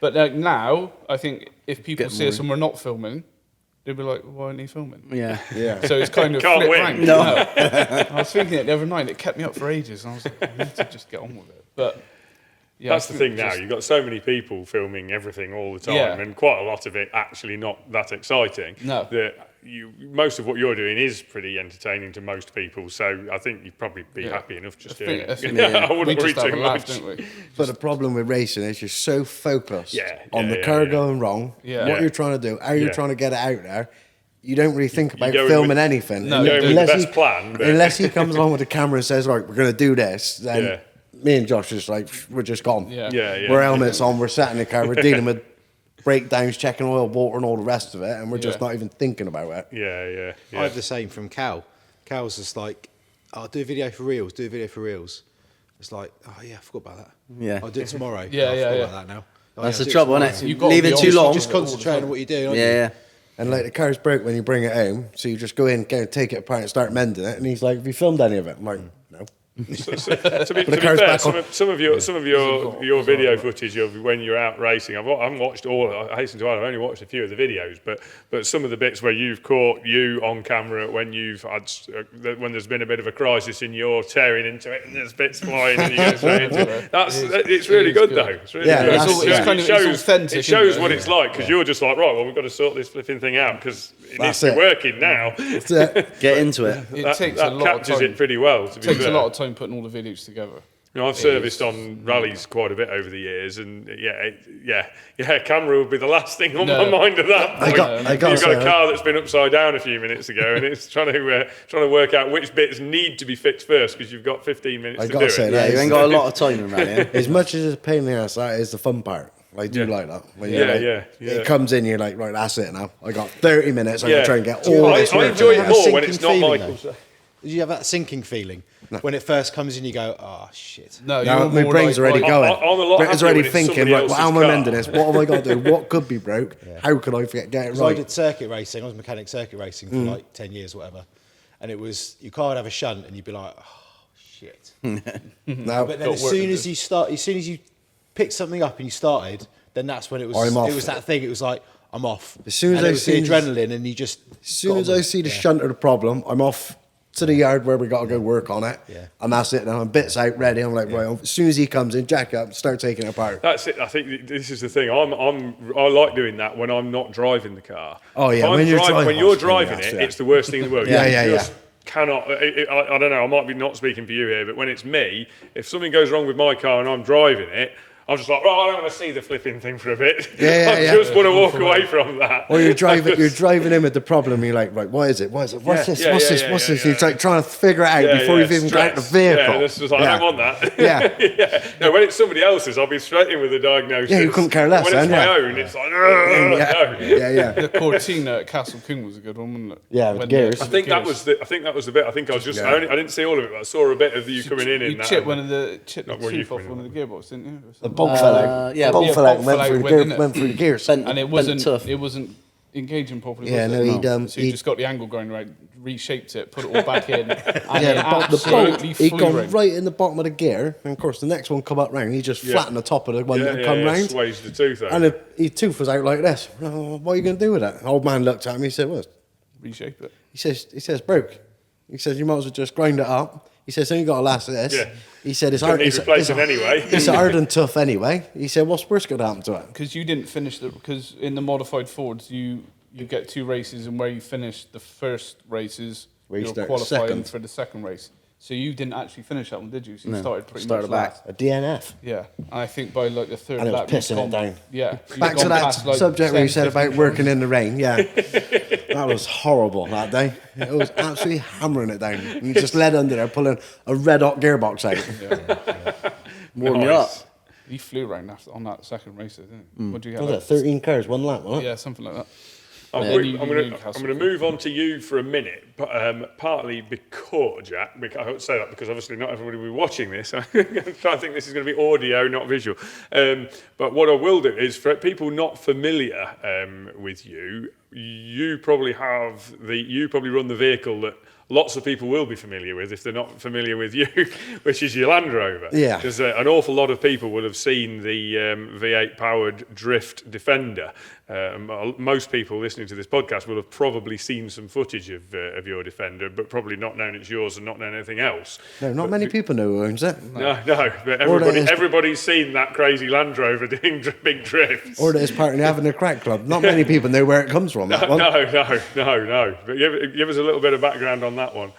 Speaker 5: But like, now, I think if people see us and we're not filming, they'd be like, why aren't they filming?
Speaker 2: yeah.
Speaker 3: Yeah.
Speaker 5: So it's kind of
Speaker 1: Can't
Speaker 5: flip
Speaker 1: win.
Speaker 5: rank.
Speaker 2: No.
Speaker 5: I was thinking it the other night, it kept me up for ages, and I was like, I need to just get on with it. But yeah,
Speaker 1: That's
Speaker 5: I
Speaker 1: the
Speaker 5: think
Speaker 1: thing now.
Speaker 5: just-
Speaker 1: You've got so many people filming everything all the time,
Speaker 5: Yeah.
Speaker 1: and quite a lot of it actually not that exciting.
Speaker 5: No.
Speaker 1: That most of what you're doing is pretty entertaining to most people. So I think you'd probably be happy enough just doing it. I
Speaker 5: we
Speaker 1: wouldn't worry
Speaker 5: just have
Speaker 1: too
Speaker 5: a laugh,
Speaker 1: much.
Speaker 5: don't we?
Speaker 3: But the problem with racing is you're so focused on the
Speaker 1: yeah,
Speaker 3: car
Speaker 1: yeah.
Speaker 3: going wrong,
Speaker 5: Yeah.
Speaker 3: what you're trying to do, how you're
Speaker 1: Yeah.
Speaker 3: trying to get it out there. You don't really think about
Speaker 1: go in
Speaker 3: filming
Speaker 1: with-
Speaker 3: anything.
Speaker 5: No, you go in with
Speaker 1: the
Speaker 3: Unless
Speaker 1: best plan, but-
Speaker 3: unless he comes along with the camera and says, right, we're going to do this, then
Speaker 1: Yeah.
Speaker 3: me and Josh just like, we're just gone.
Speaker 5: Yeah.
Speaker 1: Yeah.
Speaker 3: We're helmets on, we're sat in the car, we're dealing with breakdowns, checking oil, water and all the rest of it, and we're just
Speaker 5: Yeah.
Speaker 3: not even thinking about it.
Speaker 1: Yeah.
Speaker 4: I have the same from Cal. Cal's just like, I'll do a video for reels, It's like, oh yeah, I forgot about that.
Speaker 2: Yeah.
Speaker 4: I'll do it tomorrow.
Speaker 5: Yeah,
Speaker 4: I forgot
Speaker 5: yeah.
Speaker 4: about that now. Oh,
Speaker 2: That's
Speaker 4: yeah,
Speaker 2: the
Speaker 4: I'll do it
Speaker 2: trouble,
Speaker 4: tomorrow.
Speaker 2: isn't it?
Speaker 5: You've got to
Speaker 2: Leave
Speaker 5: be
Speaker 2: it
Speaker 5: on-
Speaker 2: too long.
Speaker 4: Just concentrate on what you're doing, aren't you?
Speaker 2: Yeah.
Speaker 3: And like the car's broke when you bring it home, so you just go in, go take it apart and start mending it. And he's like, have you filmed any of it? I'm like, no.
Speaker 1: To be
Speaker 3: car's
Speaker 1: fair,
Speaker 3: back
Speaker 1: some of your video footage of when you're out racing, I haven't watched all. I hasten to add, I've only watched a few of the videos, but some of the bits where you've caught you on camera when you've had when there's been a bit of a crisis and you're tearing into it and there's bits flying and you go straight into it. It's really good though. It's really
Speaker 3: Yeah,
Speaker 1: good.
Speaker 3: that's-
Speaker 5: It's
Speaker 3: yeah.
Speaker 5: kind of- it's authentic,
Speaker 1: It shows
Speaker 5: isn't it?
Speaker 1: what it's like because you're just like, right, well, we've got to sort this flipping thing out because it needs
Speaker 3: That's
Speaker 1: to be
Speaker 3: it.
Speaker 1: working now.
Speaker 3: That's it.
Speaker 2: Get into it.
Speaker 5: It
Speaker 1: That
Speaker 5: takes a lot of
Speaker 1: captures
Speaker 5: time.
Speaker 1: it pretty well. To
Speaker 5: It
Speaker 1: be
Speaker 5: takes
Speaker 1: fair.
Speaker 5: a lot of time putting all the videos together.
Speaker 1: You know, I've serviced on rallies quite a bit over the years, and camera would be the last thing on my mind at that point.
Speaker 3: I got
Speaker 1: You've got a
Speaker 3: say,
Speaker 1: car that's been upside down a few minutes ago, and it's trying to work out which bits need to be fixed first because you've got 15 minutes
Speaker 3: I
Speaker 1: to
Speaker 3: gotta
Speaker 1: do
Speaker 3: say
Speaker 1: it.
Speaker 3: that.
Speaker 2: Yeah, you ain't got a lot of time around here.
Speaker 3: As much as it's a pain in the ass, that is the fun part. I do like that. When you're
Speaker 1: Yeah.
Speaker 3: It comes in, you're like, right, that's it now. I got 30 minutes. I'm
Speaker 1: Yeah.
Speaker 3: going to try and get all
Speaker 1: I
Speaker 3: this work
Speaker 1: enjoy
Speaker 3: done.
Speaker 1: it
Speaker 4: Have a
Speaker 1: more when
Speaker 4: sinking
Speaker 1: it's not
Speaker 4: feeling,
Speaker 1: Michael's.
Speaker 4: though. Did you have that sinking feeling when it first comes in? You go, oh shit.
Speaker 5: No,
Speaker 3: Now,
Speaker 5: you're
Speaker 3: my
Speaker 5: more
Speaker 3: brain's
Speaker 5: like,
Speaker 3: already
Speaker 5: right,
Speaker 3: going.
Speaker 1: I'm a lot
Speaker 3: Brain's
Speaker 1: happier
Speaker 3: already
Speaker 1: when it's
Speaker 3: thinking,
Speaker 1: somebody
Speaker 3: right, well, how am I
Speaker 1: else's
Speaker 3: mending
Speaker 1: car.
Speaker 3: this? What have I got to do? What could be broke? How could I get it
Speaker 4: So I
Speaker 3: right?
Speaker 4: did circuit racing. I was mechanic circuit racing for like 10 years, whatever. And it was, your car would have a shunt and you'd be like, oh, shit.
Speaker 3: Now,
Speaker 4: But then as soon as you picked something up and you started, then that's when it was,
Speaker 3: I'm off.
Speaker 4: it was that thing. It was like, I'm off.
Speaker 3: As soon as
Speaker 4: and
Speaker 3: I
Speaker 4: it was the
Speaker 3: see-
Speaker 4: adrenaline and you just...
Speaker 3: as soon as I see the shunt of the problem, I'm off to the yard where we got to go work on it.
Speaker 4: Yeah.
Speaker 3: And that's it. Now I'm bits out, ready. I'm like, right, as soon as he comes in, jack up, start taking it apart.
Speaker 1: That's it. I think this is the thing. I like doing that when I'm not driving the car.
Speaker 3: Oh, yeah,
Speaker 1: If I'm
Speaker 3: when you're driving-
Speaker 1: when you're
Speaker 3: oh,
Speaker 1: driving
Speaker 3: yes,
Speaker 1: it,
Speaker 3: yeah.
Speaker 1: it's the worst thing in the world.
Speaker 3: Yeah,
Speaker 1: You
Speaker 3: yeah,
Speaker 1: just cannot. I don't know. I might be not speaking for you here, but when it's me, if something goes wrong with my car and I'm driving it, I'm just like, right, I don't want to see the flipping thing for a bit.
Speaker 3: Yeah,
Speaker 1: I
Speaker 3: yeah.
Speaker 1: just want to walk away from that.
Speaker 3: Or you're driving in with the problem. You're like, right, what is it? What's this?
Speaker 1: Yeah,
Speaker 3: What's
Speaker 1: yeah,
Speaker 3: this?
Speaker 1: yeah,
Speaker 3: What's
Speaker 1: yeah,
Speaker 3: this?
Speaker 1: yeah.
Speaker 3: It's like trying to figure it out before you've even got out the
Speaker 1: stress.
Speaker 3: vehicle.
Speaker 1: Yeah, this is like, I don't want that.
Speaker 3: Yeah.
Speaker 1: yeah. No, when it's somebody else's, I'll be straight in with the diagnosis.
Speaker 3: Yeah, you couldn't care less
Speaker 1: When it's
Speaker 3: then,
Speaker 1: my
Speaker 3: yeah.
Speaker 1: own, it's like, no.
Speaker 3: Yeah.
Speaker 5: The Cortina at Castle King was a good one, wasn't it?
Speaker 3: Yeah, with
Speaker 5: When
Speaker 3: gears.
Speaker 1: I think that was the bit. I think I was just. I didn't see all of it, but I saw a bit of you coming in.
Speaker 5: You
Speaker 1: that.
Speaker 5: chipped the
Speaker 1: Not where you
Speaker 5: tooth off
Speaker 1: coming
Speaker 5: one of the gearbox, didn't you? Or
Speaker 3: The
Speaker 5: something?
Speaker 3: bolt fell out.
Speaker 2: yeah,
Speaker 3: bolt
Speaker 2: yeah,
Speaker 3: fell out.
Speaker 5: bolt
Speaker 3: Went
Speaker 5: fell
Speaker 3: through
Speaker 5: out,
Speaker 3: the gear.
Speaker 5: went in it.
Speaker 3: Went through the gears.
Speaker 2: Bent-
Speaker 5: And it
Speaker 2: bent tough.
Speaker 5: wasn't engaging properly.
Speaker 3: Yeah,
Speaker 5: was
Speaker 3: no,
Speaker 5: it? So you
Speaker 3: he'd
Speaker 5: just got the angle going right, reshaped it, put it all back in, and
Speaker 3: Yeah,
Speaker 5: it
Speaker 3: the bolt,
Speaker 5: absolutely
Speaker 3: he
Speaker 5: flew
Speaker 3: gone
Speaker 5: round.
Speaker 3: right in the bottom of the gear, and of course the next one come up round. He just flattened the top of the one that come round,
Speaker 1: Sways the tooth over.
Speaker 3: and his tooth was out like this. Oh, what are you going to do with that? Old man looked at me. He said, "What?"
Speaker 5: Reshape it.
Speaker 3: He says, broke. He says, you might as well just grind it up. He says, only got to last this.
Speaker 1: Yeah.
Speaker 3: He said, it's
Speaker 1: Don't
Speaker 3: hard.
Speaker 1: need
Speaker 3: It's,
Speaker 1: replacing anyway.
Speaker 3: it's hard and tough anyway. He said, what's worse going to happen to it?
Speaker 5: Because you didn't finish because in the modified Fords you get two races, and where you finish the first races,
Speaker 3: Where you
Speaker 5: you're
Speaker 3: start
Speaker 5: qualifying
Speaker 3: second.
Speaker 5: for the second race. So you didn't actually finish that one, did you? So you
Speaker 2: No,
Speaker 5: started pretty
Speaker 2: started
Speaker 5: much
Speaker 2: back.
Speaker 5: last.
Speaker 3: A DNF.
Speaker 5: Yeah, and I think by like the third
Speaker 3: And it was
Speaker 5: lap, you'd
Speaker 3: pissing it
Speaker 5: gone-
Speaker 3: down.
Speaker 5: Yeah. you'd
Speaker 3: Back to
Speaker 5: gone
Speaker 3: that
Speaker 5: past, like,
Speaker 3: subject where you
Speaker 5: 10,
Speaker 3: said about
Speaker 5: 15
Speaker 3: working in the rain. Yeah. That was horrible that day. It was absolutely hammering it down. And you just led under there pulling a red hot gearbox out.
Speaker 2: Warm you up.
Speaker 5: He flew around on that second race, didn't he? What do you get?
Speaker 3: What was it, 13 cars, one lap, wasn't it?
Speaker 5: Yeah, something like that.
Speaker 1: I'm
Speaker 5: Yeah.
Speaker 1: going
Speaker 5: Newcastle.
Speaker 1: to move on to you for a minute, but, partly because, Jack, I don't say that because obviously not everybody will be watching this. I'm trying to think this is going to be audio, not visual. But what I will do is for people not familiar with you, you probably run the vehicle that lots of people will be familiar with if they're not familiar with you, which is your Land Rover.
Speaker 3: Yeah.
Speaker 1: Because an awful lot of people will have seen the V8 powered Drift Defender, Most people listening to this podcast will have probably seen some footage of your Defender, but probably not known it's yours and not known anything else.
Speaker 3: No, not many people know who owns it.
Speaker 1: No, but
Speaker 3: Or that is-
Speaker 1: everybody's seen that crazy Land Rover doing big drifts.
Speaker 3: Or that it's partly having a crack club. Not many people know where it comes from, that one.
Speaker 1: No. But give us a little bit of background on that one.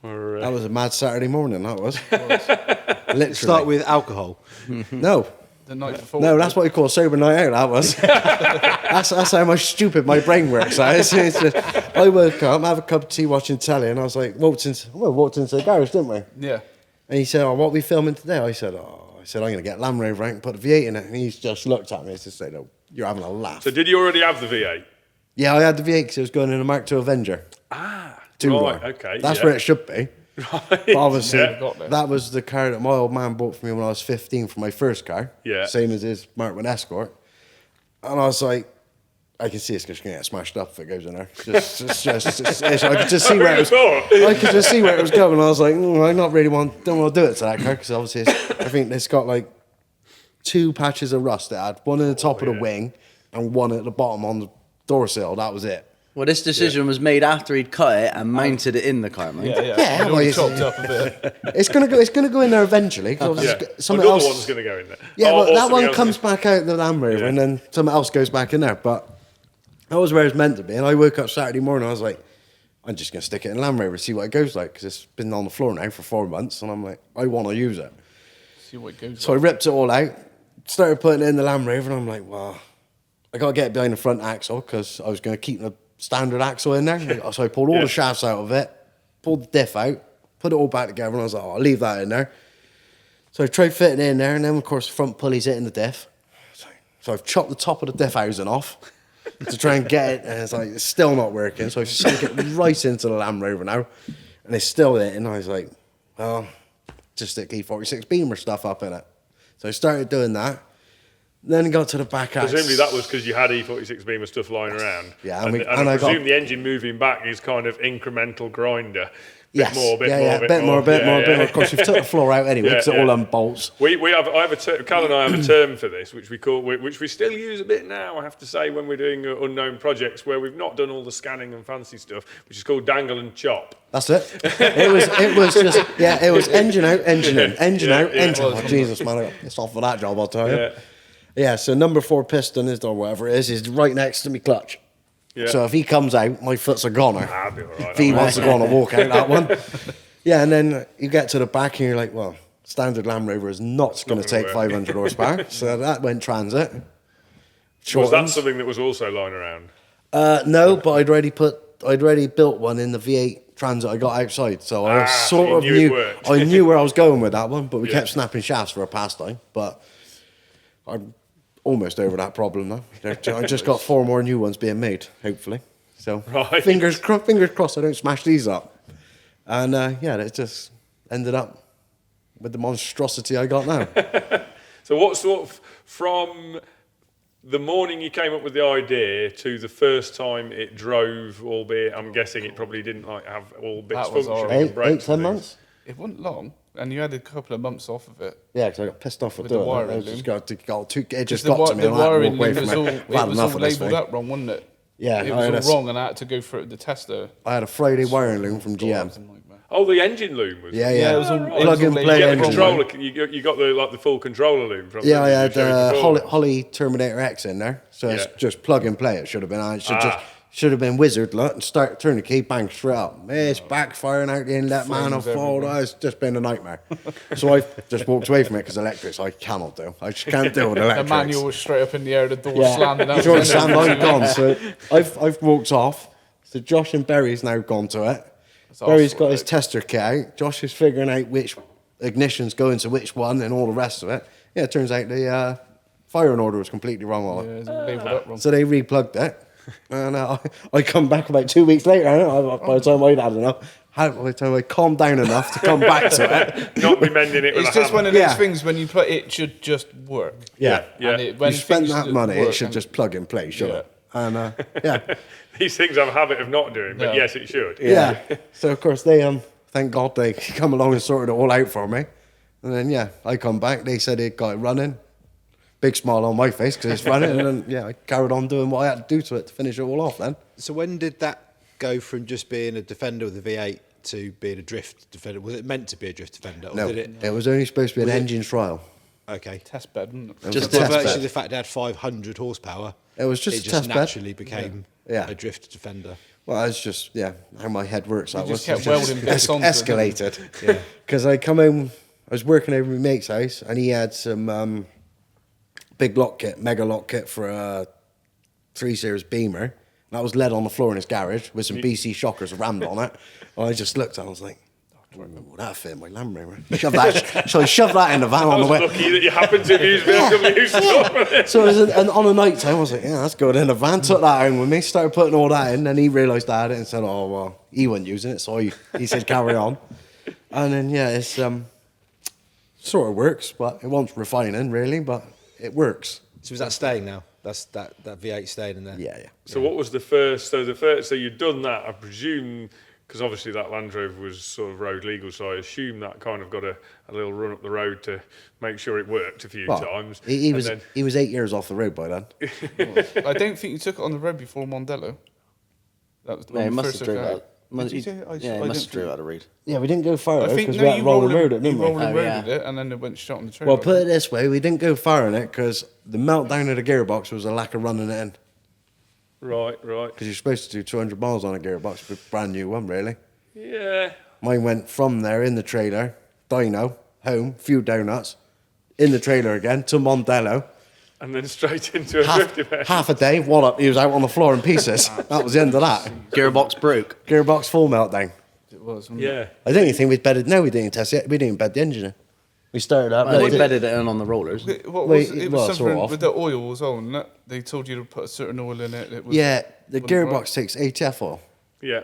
Speaker 1: Or,
Speaker 3: That was a mad Saturday morning, that was. Literally.
Speaker 4: Start with alcohol.
Speaker 3: No.
Speaker 5: The night before.
Speaker 3: No, that's what you call a sober night out, that was. that's how much stupid my brain works. It's just, I woke up, have a cup of tea watching telly, and I was like, walked into the garage, didn't we?
Speaker 5: Yeah.
Speaker 3: And he said, what are we filming today? I said, I'm going to get Land Rover out and put the V8 in it. And he's just looked at me and said, "Oh, you're having a laugh."
Speaker 1: So did you already have the V8?
Speaker 3: Yeah, I had the V8 because it was going in a Mark II Avenger. Two-door.
Speaker 1: Right, okay.
Speaker 3: That's
Speaker 1: yeah.
Speaker 3: where it should be.
Speaker 1: Right.
Speaker 3: But obviously,
Speaker 1: Yeah.
Speaker 3: that was the car that my old man bought for me when I was 15 for my first car.
Speaker 1: Yeah.
Speaker 3: Same as his Mark I Escort. And I was like, I can see it's just going to get smashed up if it goes in there. I could just see where it was. I could just see where it was going. I was like, I don't want to do it to that car because obviously I think it's got like 2 patches of rust. It had one in the top of the wing and one at the bottom on the door sill. That was it.
Speaker 2: Well, this decision was made after he'd cut it and mounted it in the car, mate.
Speaker 5: Yeah.
Speaker 3: Yeah,
Speaker 5: It
Speaker 3: well,
Speaker 5: all
Speaker 3: it's-
Speaker 5: chopped up a bit.
Speaker 3: It's gonna go in there eventually. 'Cause obviously
Speaker 1: Yeah.
Speaker 3: something
Speaker 1: Another
Speaker 3: else.
Speaker 1: one's going to go in there.
Speaker 3: Yeah,
Speaker 1: Or
Speaker 3: but that
Speaker 1: something
Speaker 3: one
Speaker 1: else
Speaker 3: comes
Speaker 1: is-
Speaker 3: back out the Land Rover,
Speaker 1: Yeah.
Speaker 3: and then something else goes back in there. But that was where it's meant to be. And I woke up Saturday morning, I was like, I'm just gonna stick it in Land Rover, see what it goes like, because it's been on the floor now for 4 months, and I'm like, I want to use it.
Speaker 5: See what goes.
Speaker 3: So I ripped it all out, started putting it in the Land Rover, and I'm like, well, I gotta get it behind the front axle because I was gonna keep the standard axle in there. So I pulled all the shafts out of it, pulled the diff out, put it all back together, and I was like, I'll leave that in there. So I tried fitting it in there, and then of course the front pulley's hitting the diff. So I've chopped the top of the diff housing off to try and get it, and it's still not working. So I've sunk it right into the Land Rover now, and it's still there. And I was like, well, just stick E46 Beamer stuff up in it. So I started doing that. Then it got to the back axle.
Speaker 1: Presumably that was because you had E46 Beamer stuff lying around.
Speaker 3: Yeah,
Speaker 1: and
Speaker 3: I
Speaker 1: I
Speaker 3: got-
Speaker 1: presume the engine moving back is kind of incremental grinder.
Speaker 3: Yes.
Speaker 1: Bit more, bit
Speaker 3: bit more.
Speaker 1: Yeah.
Speaker 3: Of course, you've took the floor out anyway, because it all unbolts.
Speaker 1: Cal and I have a term for this, which we still use a bit now, I have to say, when we're doing unknown projects where we've not done all the scanning and fancy stuff, which is called dangle and chop.
Speaker 3: That's it. It was engine out, engine in, engine out, engine. Oh, Jesus, man, it's off for that job, I'll tell you.
Speaker 1: Yeah.
Speaker 3: Yeah, so number 4 piston is, or whatever it is right next to me clutch.
Speaker 1: Yeah.
Speaker 3: So if he comes out, my foot's a goner.
Speaker 1: I'll be all right.
Speaker 3: If he wants to go on a walk out, that one. Yeah, and then you get to the back and you're like, well, standard Land Rover is not going to take
Speaker 1: work.
Speaker 3: 500 horsepower. So that went transit.
Speaker 1: Was
Speaker 3: Shortened.
Speaker 1: that something that was also lying around?
Speaker 3: No, but I'd already built one in the V8 Transit I got outside, so I
Speaker 1: so
Speaker 3: sort
Speaker 1: you
Speaker 3: of
Speaker 1: knew it
Speaker 3: knew
Speaker 1: worked.
Speaker 3: I knew where I was going with that one, but we
Speaker 1: Yeah.
Speaker 3: kept snapping shafts for a pastime. But I'm almost over that problem now. I just got 4 more new ones being made, hopefully. So
Speaker 1: Right.
Speaker 3: fingers crossed I don't smash these up. And it just ended up with the monstrosity I got now.
Speaker 1: So what sort of, from the morning you came up with the idea to the first time it drove, albeit I'm guessing it probably didn't have all bits
Speaker 5: That was
Speaker 1: functioning
Speaker 5: horrible.
Speaker 1: and brakes
Speaker 3: 10
Speaker 1: and things.
Speaker 3: months.
Speaker 5: It wasn't long, and you had a couple of months off of it.
Speaker 3: Yeah, because I got pissed off with
Speaker 5: the
Speaker 3: doing it. I
Speaker 5: wiring
Speaker 3: just
Speaker 5: loom.
Speaker 3: it just
Speaker 5: The
Speaker 3: got to me.
Speaker 5: the
Speaker 3: and I had to
Speaker 5: wiring
Speaker 3: walk away
Speaker 5: loom
Speaker 3: from
Speaker 5: was all,
Speaker 3: it.
Speaker 5: it
Speaker 3: I've had
Speaker 5: was
Speaker 3: enough
Speaker 5: all
Speaker 3: of this
Speaker 5: labelled
Speaker 3: thing.
Speaker 5: up wrong, wasn't it?
Speaker 3: Yeah,
Speaker 5: It
Speaker 3: I
Speaker 5: was
Speaker 3: had
Speaker 5: all
Speaker 3: a-
Speaker 5: wrong, and I had to go through the tester.
Speaker 3: I had a Friday wiring loom from GM.
Speaker 1: Oh, the engine loom was.
Speaker 3: Yeah,
Speaker 5: Yeah, it was all- it was
Speaker 3: Plug
Speaker 5: all
Speaker 3: and
Speaker 5: labelled
Speaker 3: play
Speaker 1: You
Speaker 5: Yeah,
Speaker 1: get the
Speaker 3: engine.
Speaker 1: controller. You got the full controller loom from.
Speaker 3: Yeah, I
Speaker 1: you
Speaker 3: had
Speaker 1: showed before.
Speaker 3: Holly Terminator X in there, so it's
Speaker 1: Yeah.
Speaker 3: just plug and play. It should have been. It should have been wizard. Look, and turn the key, bang straight up. It's backfiring out the inlet manifold.
Speaker 5: everywhere.
Speaker 3: It's just been a nightmare. So I just walked away from it because electrics I cannot do. I just can't deal with
Speaker 5: The
Speaker 3: electrics.
Speaker 5: manual was straight up in the air, the door
Speaker 3: Yeah.
Speaker 5: slamming out.
Speaker 3: George Sam, I'm gone. So I've walked off. So Josh and Barry's now gone to it. Barry's got his tester kit out. Josh is figuring out which ignitions go into which one and all the rest of it. Yeah, it turns out the firing order was completely wrong on
Speaker 5: Yeah,
Speaker 3: it.
Speaker 5: it was all labelled up wrong.
Speaker 3: So they replugged it. And I come back about 2 weeks later. By the time I'd had enough, by the time I calmed down enough to come back to it.
Speaker 1: Not be mending it with
Speaker 5: It's
Speaker 1: a
Speaker 5: just
Speaker 1: hammer.
Speaker 5: one of those
Speaker 3: Yeah.
Speaker 5: things when you put it should just work.
Speaker 3: Yeah.
Speaker 1: Yeah.
Speaker 5: And it, when
Speaker 3: You spent
Speaker 5: things
Speaker 3: that money,
Speaker 5: work
Speaker 3: it should
Speaker 5: and-
Speaker 3: just plug and play, shouldn't it? And yeah.
Speaker 1: These things have a habit of not doing, but
Speaker 5: Yeah.
Speaker 1: yes, it should.
Speaker 3: Yeah. So of course they thank God they come along and sorted it all out for me. And then I come back. They said it got it running. big smile on my face because it's running. And then, yeah, I carried on doing what I had to do to it to finish it all off then.
Speaker 4: So when did that go from just being a defender with a V8 to being a drift defender? Was it meant to be a drift defender? Or
Speaker 3: No,
Speaker 4: did it?
Speaker 3: it was only supposed to be an engine trial.
Speaker 4: Okay.
Speaker 5: Test bed, wasn't it?
Speaker 2: Just
Speaker 3: a
Speaker 4: By
Speaker 3: test
Speaker 4: virtue
Speaker 3: bed.
Speaker 4: of the fact it had 500 horsepower,
Speaker 3: It was just
Speaker 4: it
Speaker 3: a test bed.
Speaker 4: naturally became
Speaker 3: Yeah.
Speaker 4: a drift defender.
Speaker 3: Well, it's just, yeah, how my head works. That
Speaker 5: just
Speaker 3: was
Speaker 5: kept welding bits onto it, didn't you?
Speaker 3: escalated.
Speaker 4: Yeah.
Speaker 3: Because I come home, I was working over my mate's house, and he had some big lock kit, mega lock kit for a 3 Series Beamer. And that was lead on the floor in his garage with some BC shockers rammed on it. And I just looked at it, I was like, oh, that fit in my Land Rover. Shove that, so I shoved that in the van
Speaker 1: I
Speaker 3: on the
Speaker 1: was
Speaker 3: way.
Speaker 1: lucky that you happened to have used BMW stuff.
Speaker 3: So it was and on a night time, I was like, yeah, that's good in the van. Took that home with me, started putting all that in. Then he realised I had it and said, oh, well, he wasn't using it. So he said, carry on. And then, yeah, it's sort of works, but it wants refining, really, but it works.
Speaker 4: So is that staying now? That's that V8 staying in there?
Speaker 3: Yeah.
Speaker 1: So what was the first? So you'd done that, I presume, because obviously that Land Rover was sort of road legal. So I assume that kind of got a little run up the road to make sure it worked a few
Speaker 3: Well,
Speaker 1: times.
Speaker 3: he
Speaker 1: And
Speaker 3: was
Speaker 1: then-
Speaker 3: he was 8 years off the road by then.
Speaker 5: I don't think you took it on the road before Mondello. That was
Speaker 2: Yeah,
Speaker 5: when
Speaker 2: he
Speaker 5: you
Speaker 2: must
Speaker 5: first
Speaker 2: have
Speaker 5: took
Speaker 2: drove
Speaker 5: it
Speaker 2: out.
Speaker 5: out. Did you say- I
Speaker 2: Yeah, he
Speaker 5: didn't
Speaker 2: must have drove
Speaker 5: think-
Speaker 2: out of Reed.
Speaker 3: Yeah, we didn't go far
Speaker 5: I
Speaker 3: out
Speaker 5: think
Speaker 3: because
Speaker 5: no,
Speaker 3: we had
Speaker 5: you
Speaker 3: rolling
Speaker 5: rolling,
Speaker 3: road it,
Speaker 5: you
Speaker 3: didn't we?
Speaker 5: rolling
Speaker 2: Oh,
Speaker 5: roaded
Speaker 2: yeah.
Speaker 5: it, and then it went shot on the trailer.
Speaker 3: Well, put it this way, we didn't go far in it because the meltdown of the gearbox was a lack of running it in.
Speaker 1: Right.
Speaker 3: Because you're supposed to do 200 miles on a gearbox, but brand new one, really.
Speaker 1: Yeah.
Speaker 3: Mine went from there in the trailer, dyno, home, few donuts, in the trailer again to Mondello.
Speaker 1: And then straight into a drift event.
Speaker 3: Half a day, wallop, he was out on the floor in pieces. That was the end of that.
Speaker 2: Gearbox broke.
Speaker 3: Gearbox full meltdown.
Speaker 5: It was. wasn't
Speaker 1: Yeah.
Speaker 3: I don't even think we'd bedded. No, we didn't test it. We didn't even bed the engine in. We started up.
Speaker 2: Well,
Speaker 3: let
Speaker 2: they
Speaker 3: it-
Speaker 2: bedded it in on the rollers.
Speaker 5: it? What
Speaker 3: Wait,
Speaker 5: was it? It
Speaker 3: well,
Speaker 5: was
Speaker 3: sort
Speaker 5: something
Speaker 3: of.
Speaker 5: with the oil as well, wasn't it? They told you to put a certain oil in it. It was,
Speaker 3: Yeah, the
Speaker 5: wasn't
Speaker 3: gearbox
Speaker 5: right.
Speaker 3: takes ATF oil.
Speaker 1: Yeah.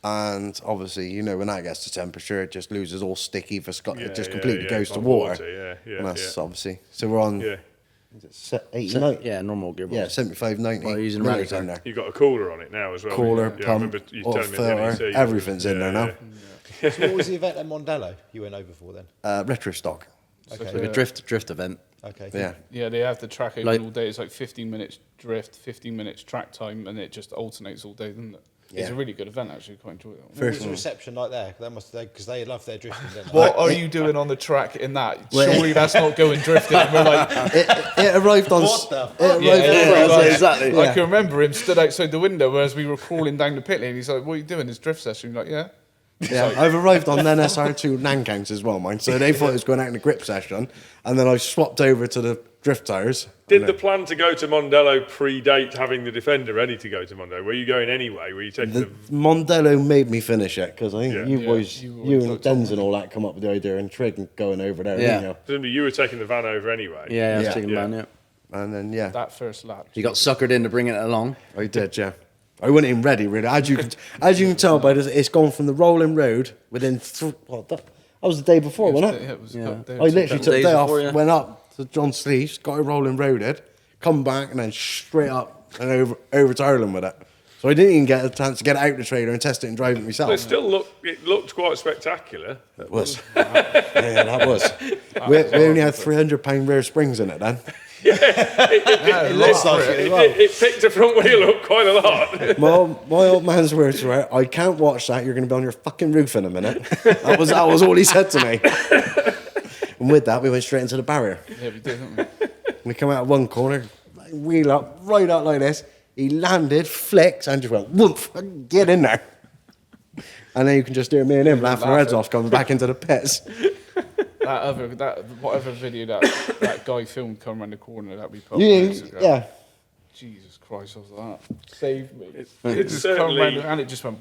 Speaker 3: And obviously, you know, when that gets to temperature, it just loses all sticky viscosity.
Speaker 1: Yeah,
Speaker 3: It just
Speaker 1: yeah,
Speaker 3: completely
Speaker 1: yeah,
Speaker 3: goes to
Speaker 1: on
Speaker 3: water.
Speaker 1: Yeah.
Speaker 3: And that's
Speaker 1: Yeah.
Speaker 3: obviously. So we're on
Speaker 1: Yeah.
Speaker 3: 89.
Speaker 2: Yeah, normal gearbox.
Speaker 3: Yeah, 75, 90.
Speaker 2: Well, using
Speaker 3: millimeters
Speaker 2: rally
Speaker 3: in there.
Speaker 1: You got a cooler on it now as well.
Speaker 3: Cooler,
Speaker 1: yeah, I
Speaker 3: pump,
Speaker 1: remember you
Speaker 3: oil
Speaker 1: telling me at the
Speaker 3: filter,
Speaker 1: NEC,
Speaker 3: everything's in there now.
Speaker 1: Yeah.
Speaker 4: So what was the event at Mondello you went over for then?
Speaker 3: Retro stock.
Speaker 5: It's like
Speaker 2: Like a drift event.
Speaker 4: Okay.
Speaker 3: Yeah.
Speaker 5: Yeah, they have the track open
Speaker 2: Like-
Speaker 5: all day. It's like 15 minutes drift, 15 minutes track time, and it just alternates all day, doesn't it? It's
Speaker 3: Yeah.
Speaker 5: a really good event, actually. Quite enjoy it.
Speaker 4: What was the reception like there? They must because they love their drifting. Don't they?
Speaker 5: What are you doing on the track in that? Surely that's not going drifting. And we're like,
Speaker 3: It arrived on.
Speaker 4: What the
Speaker 3: It arrived
Speaker 5: yeah, yeah,
Speaker 3: on-
Speaker 5: like-
Speaker 2: exactly.
Speaker 5: I can remember him stood outside the window as we were crawling down the pit lane. He's like, "What are you doing? This drift session?" You're like, "Yeah."
Speaker 3: Yeah, I've arrived on then SR2 Nankangs as well, mine. So they thought it was going out in a grip session, and then I swapped over to the drift tires.
Speaker 1: Did the plan to go to Mondello predate having the Defender ready to go to Mondello? Were you going anyway? Were you taking
Speaker 3: The
Speaker 1: the...
Speaker 3: Mondello made me finish it because I think
Speaker 1: Yeah.
Speaker 3: you
Speaker 5: Yeah,
Speaker 3: boys,
Speaker 5: you
Speaker 3: you
Speaker 5: always
Speaker 3: and
Speaker 5: looked
Speaker 3: Dens and all that come up with the idea and Trig and going over there,
Speaker 2: Yeah.
Speaker 3: didn't you?
Speaker 1: Presumably you were taking the van over anyway.
Speaker 2: Yeah, I was
Speaker 3: Yeah.
Speaker 2: taking
Speaker 1: Yeah.
Speaker 2: man, yeah.
Speaker 3: And then yeah,
Speaker 5: That first lap.
Speaker 2: You got suckered into bringing it along.
Speaker 3: I did. Yeah, I wasn't even ready really. As you can tell by this, it's gone from the rolling road within. That was the day before, wasn't it?
Speaker 5: It was
Speaker 2: Yeah.
Speaker 5: a couple
Speaker 3: I
Speaker 5: days.
Speaker 3: literally took the
Speaker 2: days
Speaker 3: day off,
Speaker 2: before, yeah.
Speaker 3: went up to John Sleeves, got it rolling roaded, come back, and then straight up and over to Ireland with it. So I didn't even get a chance to get it out the trailer and test it and drive it myself.
Speaker 1: Well, it looked quite spectacular.
Speaker 3: It was. Yeah, that was. We only had £300 rear springs in it then.
Speaker 5: It looks like it as well.
Speaker 1: It picked the front wheel up quite a lot.
Speaker 3: My old man's words were, "I can't watch that. You're going to be on your fucking roof in a minute." That was all he said to me. And with that, we went straight into the barrier.
Speaker 5: Yeah, we did, didn't we?
Speaker 3: We come out of one corner, wheel up, right up like this. He landed, flicked, and just went, "Woof! Get in there!" And then you can just hear me and him laughing our heads off coming back into the pits.
Speaker 5: Whatever video that guy filmed come around the corner that we put up
Speaker 3: Yeah,
Speaker 5: on Instagram.
Speaker 3: yeah.
Speaker 5: Jesus Christ, I was like, that saved me.
Speaker 1: It's
Speaker 5: just
Speaker 1: certainly-
Speaker 5: come round and it just went.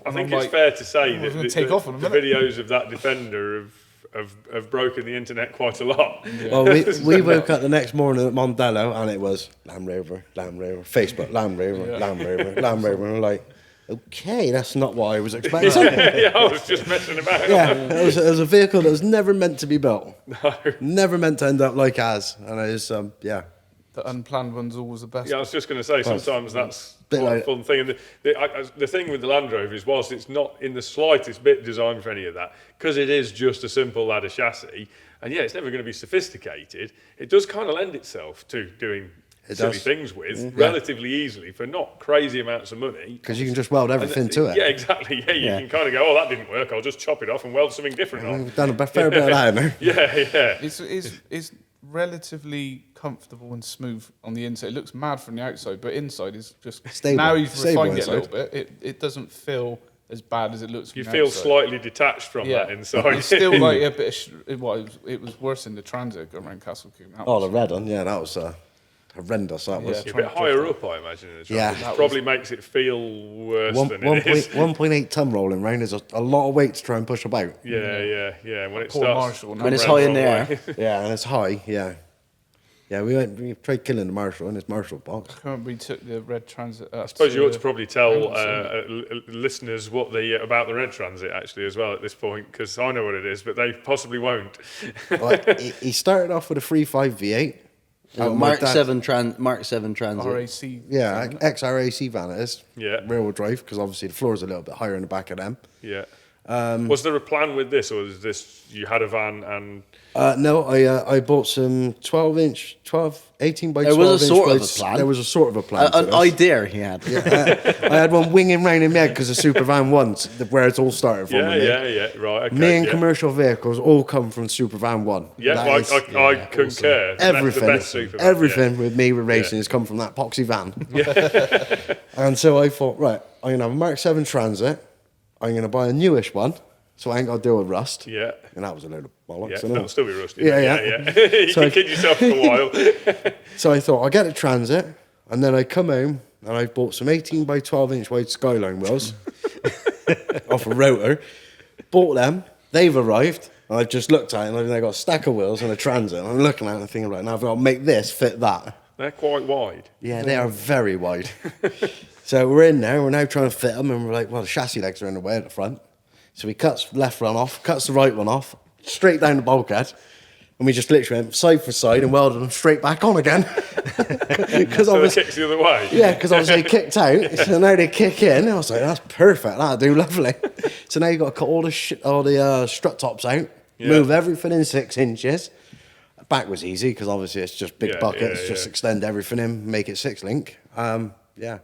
Speaker 1: I think it's fair to say
Speaker 5: we're
Speaker 1: that
Speaker 5: gonna take off in a
Speaker 1: the
Speaker 5: minute.
Speaker 1: videos of that Defender have broken the internet quite a lot.
Speaker 3: Well, we woke up the next morning at Mondello and it was Land Rover, Facebook, Land Rover, Land Rover, Land Rover. And we're like, okay, that's not what I was expecting.
Speaker 1: Yeah, I was just messing about.
Speaker 3: Yeah, it was a vehicle that was never meant to be built. Never meant to end up like as. And it is, yeah.
Speaker 5: The unplanned one's always the best.
Speaker 1: Yeah, I was just going to say, sometimes that's
Speaker 3: Bit
Speaker 1: quite a
Speaker 3: like-
Speaker 1: fun thing. And the thing with the Land Rover is, whilst it's not in the slightest bit designed for any of that, because it is just a simple ladder chassis, And yeah, it's never going to be sophisticated. It does kind of lend itself to doing silly
Speaker 3: does.
Speaker 1: things with relatively easily for not crazy amounts of money.
Speaker 3: Because you can just weld everything to it.
Speaker 1: Yeah, exactly. Yeah, you can kind of go, oh, that didn't work. I'll just chop it off and weld something different on.
Speaker 3: We've done a fair bit of that, haven't we?
Speaker 1: Yeah.
Speaker 5: It's relatively comfortable and smooth on the inside. It looks mad from the outside, but inside is just
Speaker 3: Stable.
Speaker 5: now you've
Speaker 3: Stable
Speaker 5: refined it a little
Speaker 3: inside.
Speaker 5: bit. It doesn't feel as bad as it looks. From
Speaker 1: You
Speaker 5: the
Speaker 1: feel
Speaker 5: outside.
Speaker 1: slightly detached from that inside.
Speaker 5: It's still like a bit. It was worse in the transit going around Castle Coombe.
Speaker 3: Oh, the red one, yeah, that was horrendous. That was.
Speaker 1: You're a bit higher up, I imagine. In the
Speaker 3: Yeah.
Speaker 1: transit, which probably makes it feel worse than it is.
Speaker 3: 1.8 ton rolling round is a lot of weight to try and push about.
Speaker 1: Yeah. And when it
Speaker 5: Poor
Speaker 1: starts,
Speaker 5: Marshall,
Speaker 2: When it's
Speaker 1: round
Speaker 2: high
Speaker 1: the
Speaker 2: in the
Speaker 1: wrong
Speaker 2: air.
Speaker 1: way.
Speaker 3: Yeah, and it's high, yeah. Yeah, we tried killing the Marshall in his Marshall box.
Speaker 5: We took the red transit.
Speaker 1: I suppose you ought to probably tell listeners what about the red transit actually as well at this point, because I know what it is, but they possibly won't.
Speaker 3: Like, he started off with a 3.5 V8.
Speaker 2: Mark 7 Transit.
Speaker 5: RAC.
Speaker 3: Yeah, XRAC van it is.
Speaker 1: Yeah.
Speaker 3: Rear-wheel drive, because obviously the floor's a little bit higher in the back of them.
Speaker 1: Yeah. Was there a plan with this, or was this you had a van and?
Speaker 3: No, I bought some 18 by 12
Speaker 2: There was a
Speaker 3: inch
Speaker 2: sort of
Speaker 3: blades.
Speaker 2: a plan.
Speaker 3: There was a sort of a plan. to
Speaker 2: An
Speaker 3: this.
Speaker 2: idea he had.
Speaker 3: I had one winging round in my head because of Supervan once, where it's all started from.
Speaker 1: Yeah. Right. Okay.
Speaker 3: Me and
Speaker 1: yeah.
Speaker 3: commercial vehicles all come from Supervan 1.
Speaker 1: Yeah,
Speaker 3: That
Speaker 1: well,
Speaker 3: is-
Speaker 1: I concur.
Speaker 3: everything,
Speaker 1: The best Superman,
Speaker 3: everything with me with racing has come from that poxy van. And so I thought, right, I'm going to have a Mark 7 Transit. I'm going to buy a newish one, so I ain't got to deal with rust.
Speaker 1: Yeah.
Speaker 3: And that was a load of bollocks.
Speaker 1: Yeah,
Speaker 3: and all.
Speaker 1: that'll still be rusty.
Speaker 3: Yeah.
Speaker 1: You
Speaker 3: So
Speaker 1: can kid yourself for a while.
Speaker 3: So I thought, I'll get a Transit, and then I come home, and I bought some 18 by 12 inch wide Skyline wheels off a rotor. Bought them, they've arrived, and I've just looked at it, and I've got a stack of wheels and a Transit, and I'm looking at it and thinking, right, now I've got to make this fit that.
Speaker 1: They're quite wide.
Speaker 3: Yeah, they are very wide. So we're in there, we're now trying to fit them, and we're like, well, the chassis legs are in the way at the front. So he cuts the left one off, cuts the right one off, straight down the bulkhead, and we just literally went side for side and welded them straight back on again. Because
Speaker 1: So it kicks the other way.
Speaker 3: yeah, because obviously they kicked out, so now they kick in. And I was like, that's perfect, that'll do lovely. So now you've got to cut all the strut tops out, move everything in 6 inches. Back was easy because obviously it's just big
Speaker 1: Yeah,
Speaker 3: buckets,
Speaker 1: yeah,
Speaker 3: just
Speaker 1: yeah.
Speaker 3: extend everything in, make it 6-link. Yeah.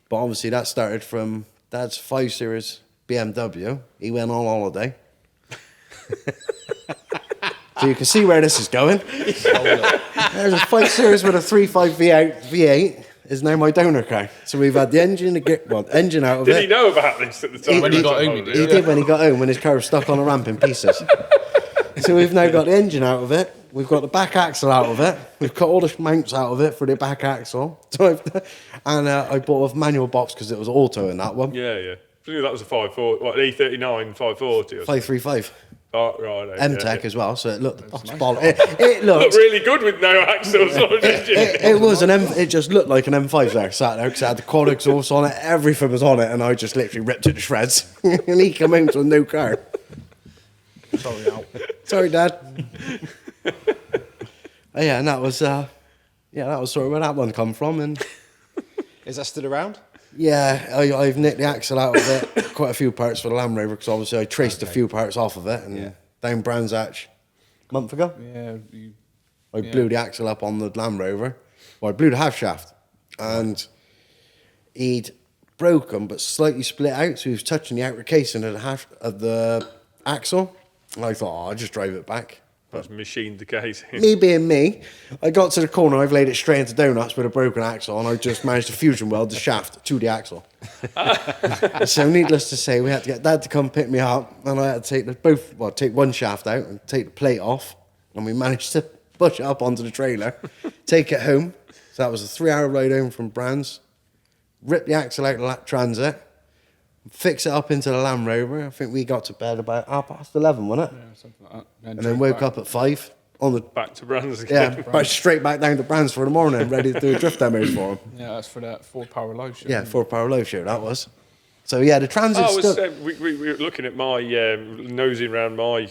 Speaker 3: But obviously that started from Dad's 5 Series BMW. He went on holiday. So you can see where this is going. There's a 5 Series with a 3.5 V8 is now my donor car. So we've had the engine, engine out of
Speaker 1: Did
Speaker 3: it.
Speaker 1: he know about this at the time?
Speaker 5: When he got
Speaker 1: was
Speaker 5: home,
Speaker 1: on
Speaker 5: he
Speaker 3: He did when he got home, when his car was stuck on a ramp in pieces. So we've now got the engine out of it. We've got the back axle out of it. We've cut all the mounts out of it for the back axle. So I bought a manual box because it was auto in that one.
Speaker 1: Yeah. Presumably that was a 540, what, an E39 540 or something?
Speaker 3: 535.
Speaker 1: Oh, right.
Speaker 3: M-Tech as well, so it looked it
Speaker 1: Looked
Speaker 3: looked.
Speaker 1: really good with no axles on an engine.
Speaker 3: It was an M. It just looked like an M5 there, sat there, because it had the quad exhaust on it. Everything was on it, and I just literally ripped it to shreds. And he came home to a new car.
Speaker 5: Sorry, Al.
Speaker 3: Sorry, Dad. Yeah, and that was sort of where that one come from, and
Speaker 4: Is that still around?
Speaker 3: yeah, I've nicked the axle out of it, quite a few parts for the Land Rover, because obviously I traced a few parts off of it, and down Brands Hatch a month ago,
Speaker 5: Yeah.
Speaker 3: I blew the axle up on the Land Rover. Well, I blew the half shaft, and he'd broken but slightly split out, so he was touching the outer casing of the axle. And I thought, I'll just drive it back.
Speaker 1: That's machined the case.
Speaker 3: Me being me, I got to the corner, I've laid it straight into donuts with a broken axle, and I just managed to fusion weld the shaft to the axle. So needless to say, we had to get Dad to come pick me up, and I had to take one shaft out and take the plate off, and we managed to push it up onto the trailer, take it home. So that was a 3-hour ride home from Brands, rip the axle out of that Transit, fix it up into the Land Rover. I think we got to bed about 11:30, wasn't it?
Speaker 5: Yeah, something like that.
Speaker 3: And then woke up at 5 on the
Speaker 1: Back to Brands
Speaker 3: yeah,
Speaker 1: again.
Speaker 3: but straight back down to Brands for the morning, ready to do drift demos for him.
Speaker 5: Yeah, that's for that 4-power low show.
Speaker 3: Yeah, 4-power low show that was. So yeah, the Transit's
Speaker 1: Oh, I was,
Speaker 3: still.
Speaker 1: we were looking at my nosing around my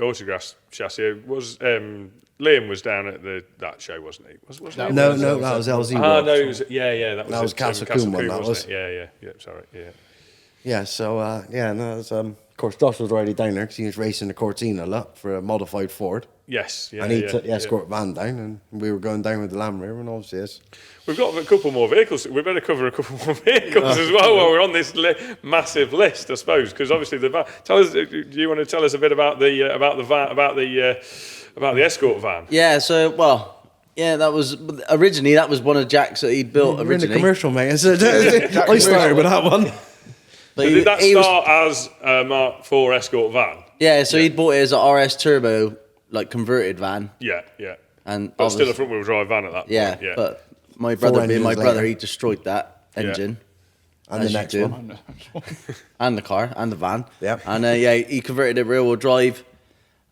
Speaker 1: autograph chassis. Liam was down at that show, wasn't he? Was Liam?
Speaker 3: No, that was LZ.
Speaker 1: Ah,
Speaker 3: Works.
Speaker 1: no, it was, that was
Speaker 3: That was
Speaker 1: at,
Speaker 3: Castle Coombe one, that
Speaker 1: wasn't
Speaker 3: was.
Speaker 1: it? Yeah, sorry, yeah.
Speaker 3: Yeah, so no, it was, Of course, Josh was already down there because he was racing the Cortina lot for a modified Ford.
Speaker 1: Yes, yeah.
Speaker 3: And he
Speaker 1: yeah,
Speaker 3: took the
Speaker 1: yeah.
Speaker 3: Escort van down, and we were going down with the Land Rover, and obviously it's...
Speaker 1: We've got a couple more vehicles. We better cover a couple more vehicles as well while we're on this massive list, I suppose. Because obviously the van. Tell us. Do you want to tell us a bit about the van, about the Escort van?
Speaker 2: Yeah. So that was originally one of Jack's that he'd built
Speaker 3: We're in the
Speaker 2: originally.
Speaker 3: commercial, mate. I started with that one.
Speaker 2: But
Speaker 1: So
Speaker 2: he-
Speaker 1: did that
Speaker 2: he was-
Speaker 1: start as a Mark IV Escort van?
Speaker 2: Yeah, so he'd bought it as a RS Turbo, like converted van,
Speaker 1: Yeah, yeah.
Speaker 2: and
Speaker 1: But still a
Speaker 2: obvious-
Speaker 1: front wheel drive van at that point.
Speaker 2: yeah,
Speaker 1: Yeah.
Speaker 2: But my brother, being my
Speaker 3: engines
Speaker 2: brother,
Speaker 3: later.
Speaker 2: he destroyed that engine.
Speaker 3: And
Speaker 2: As
Speaker 3: the
Speaker 2: you
Speaker 3: next
Speaker 2: do.
Speaker 3: one.
Speaker 2: And the car and the van.
Speaker 3: Yep.
Speaker 2: And he converted it rear wheel drive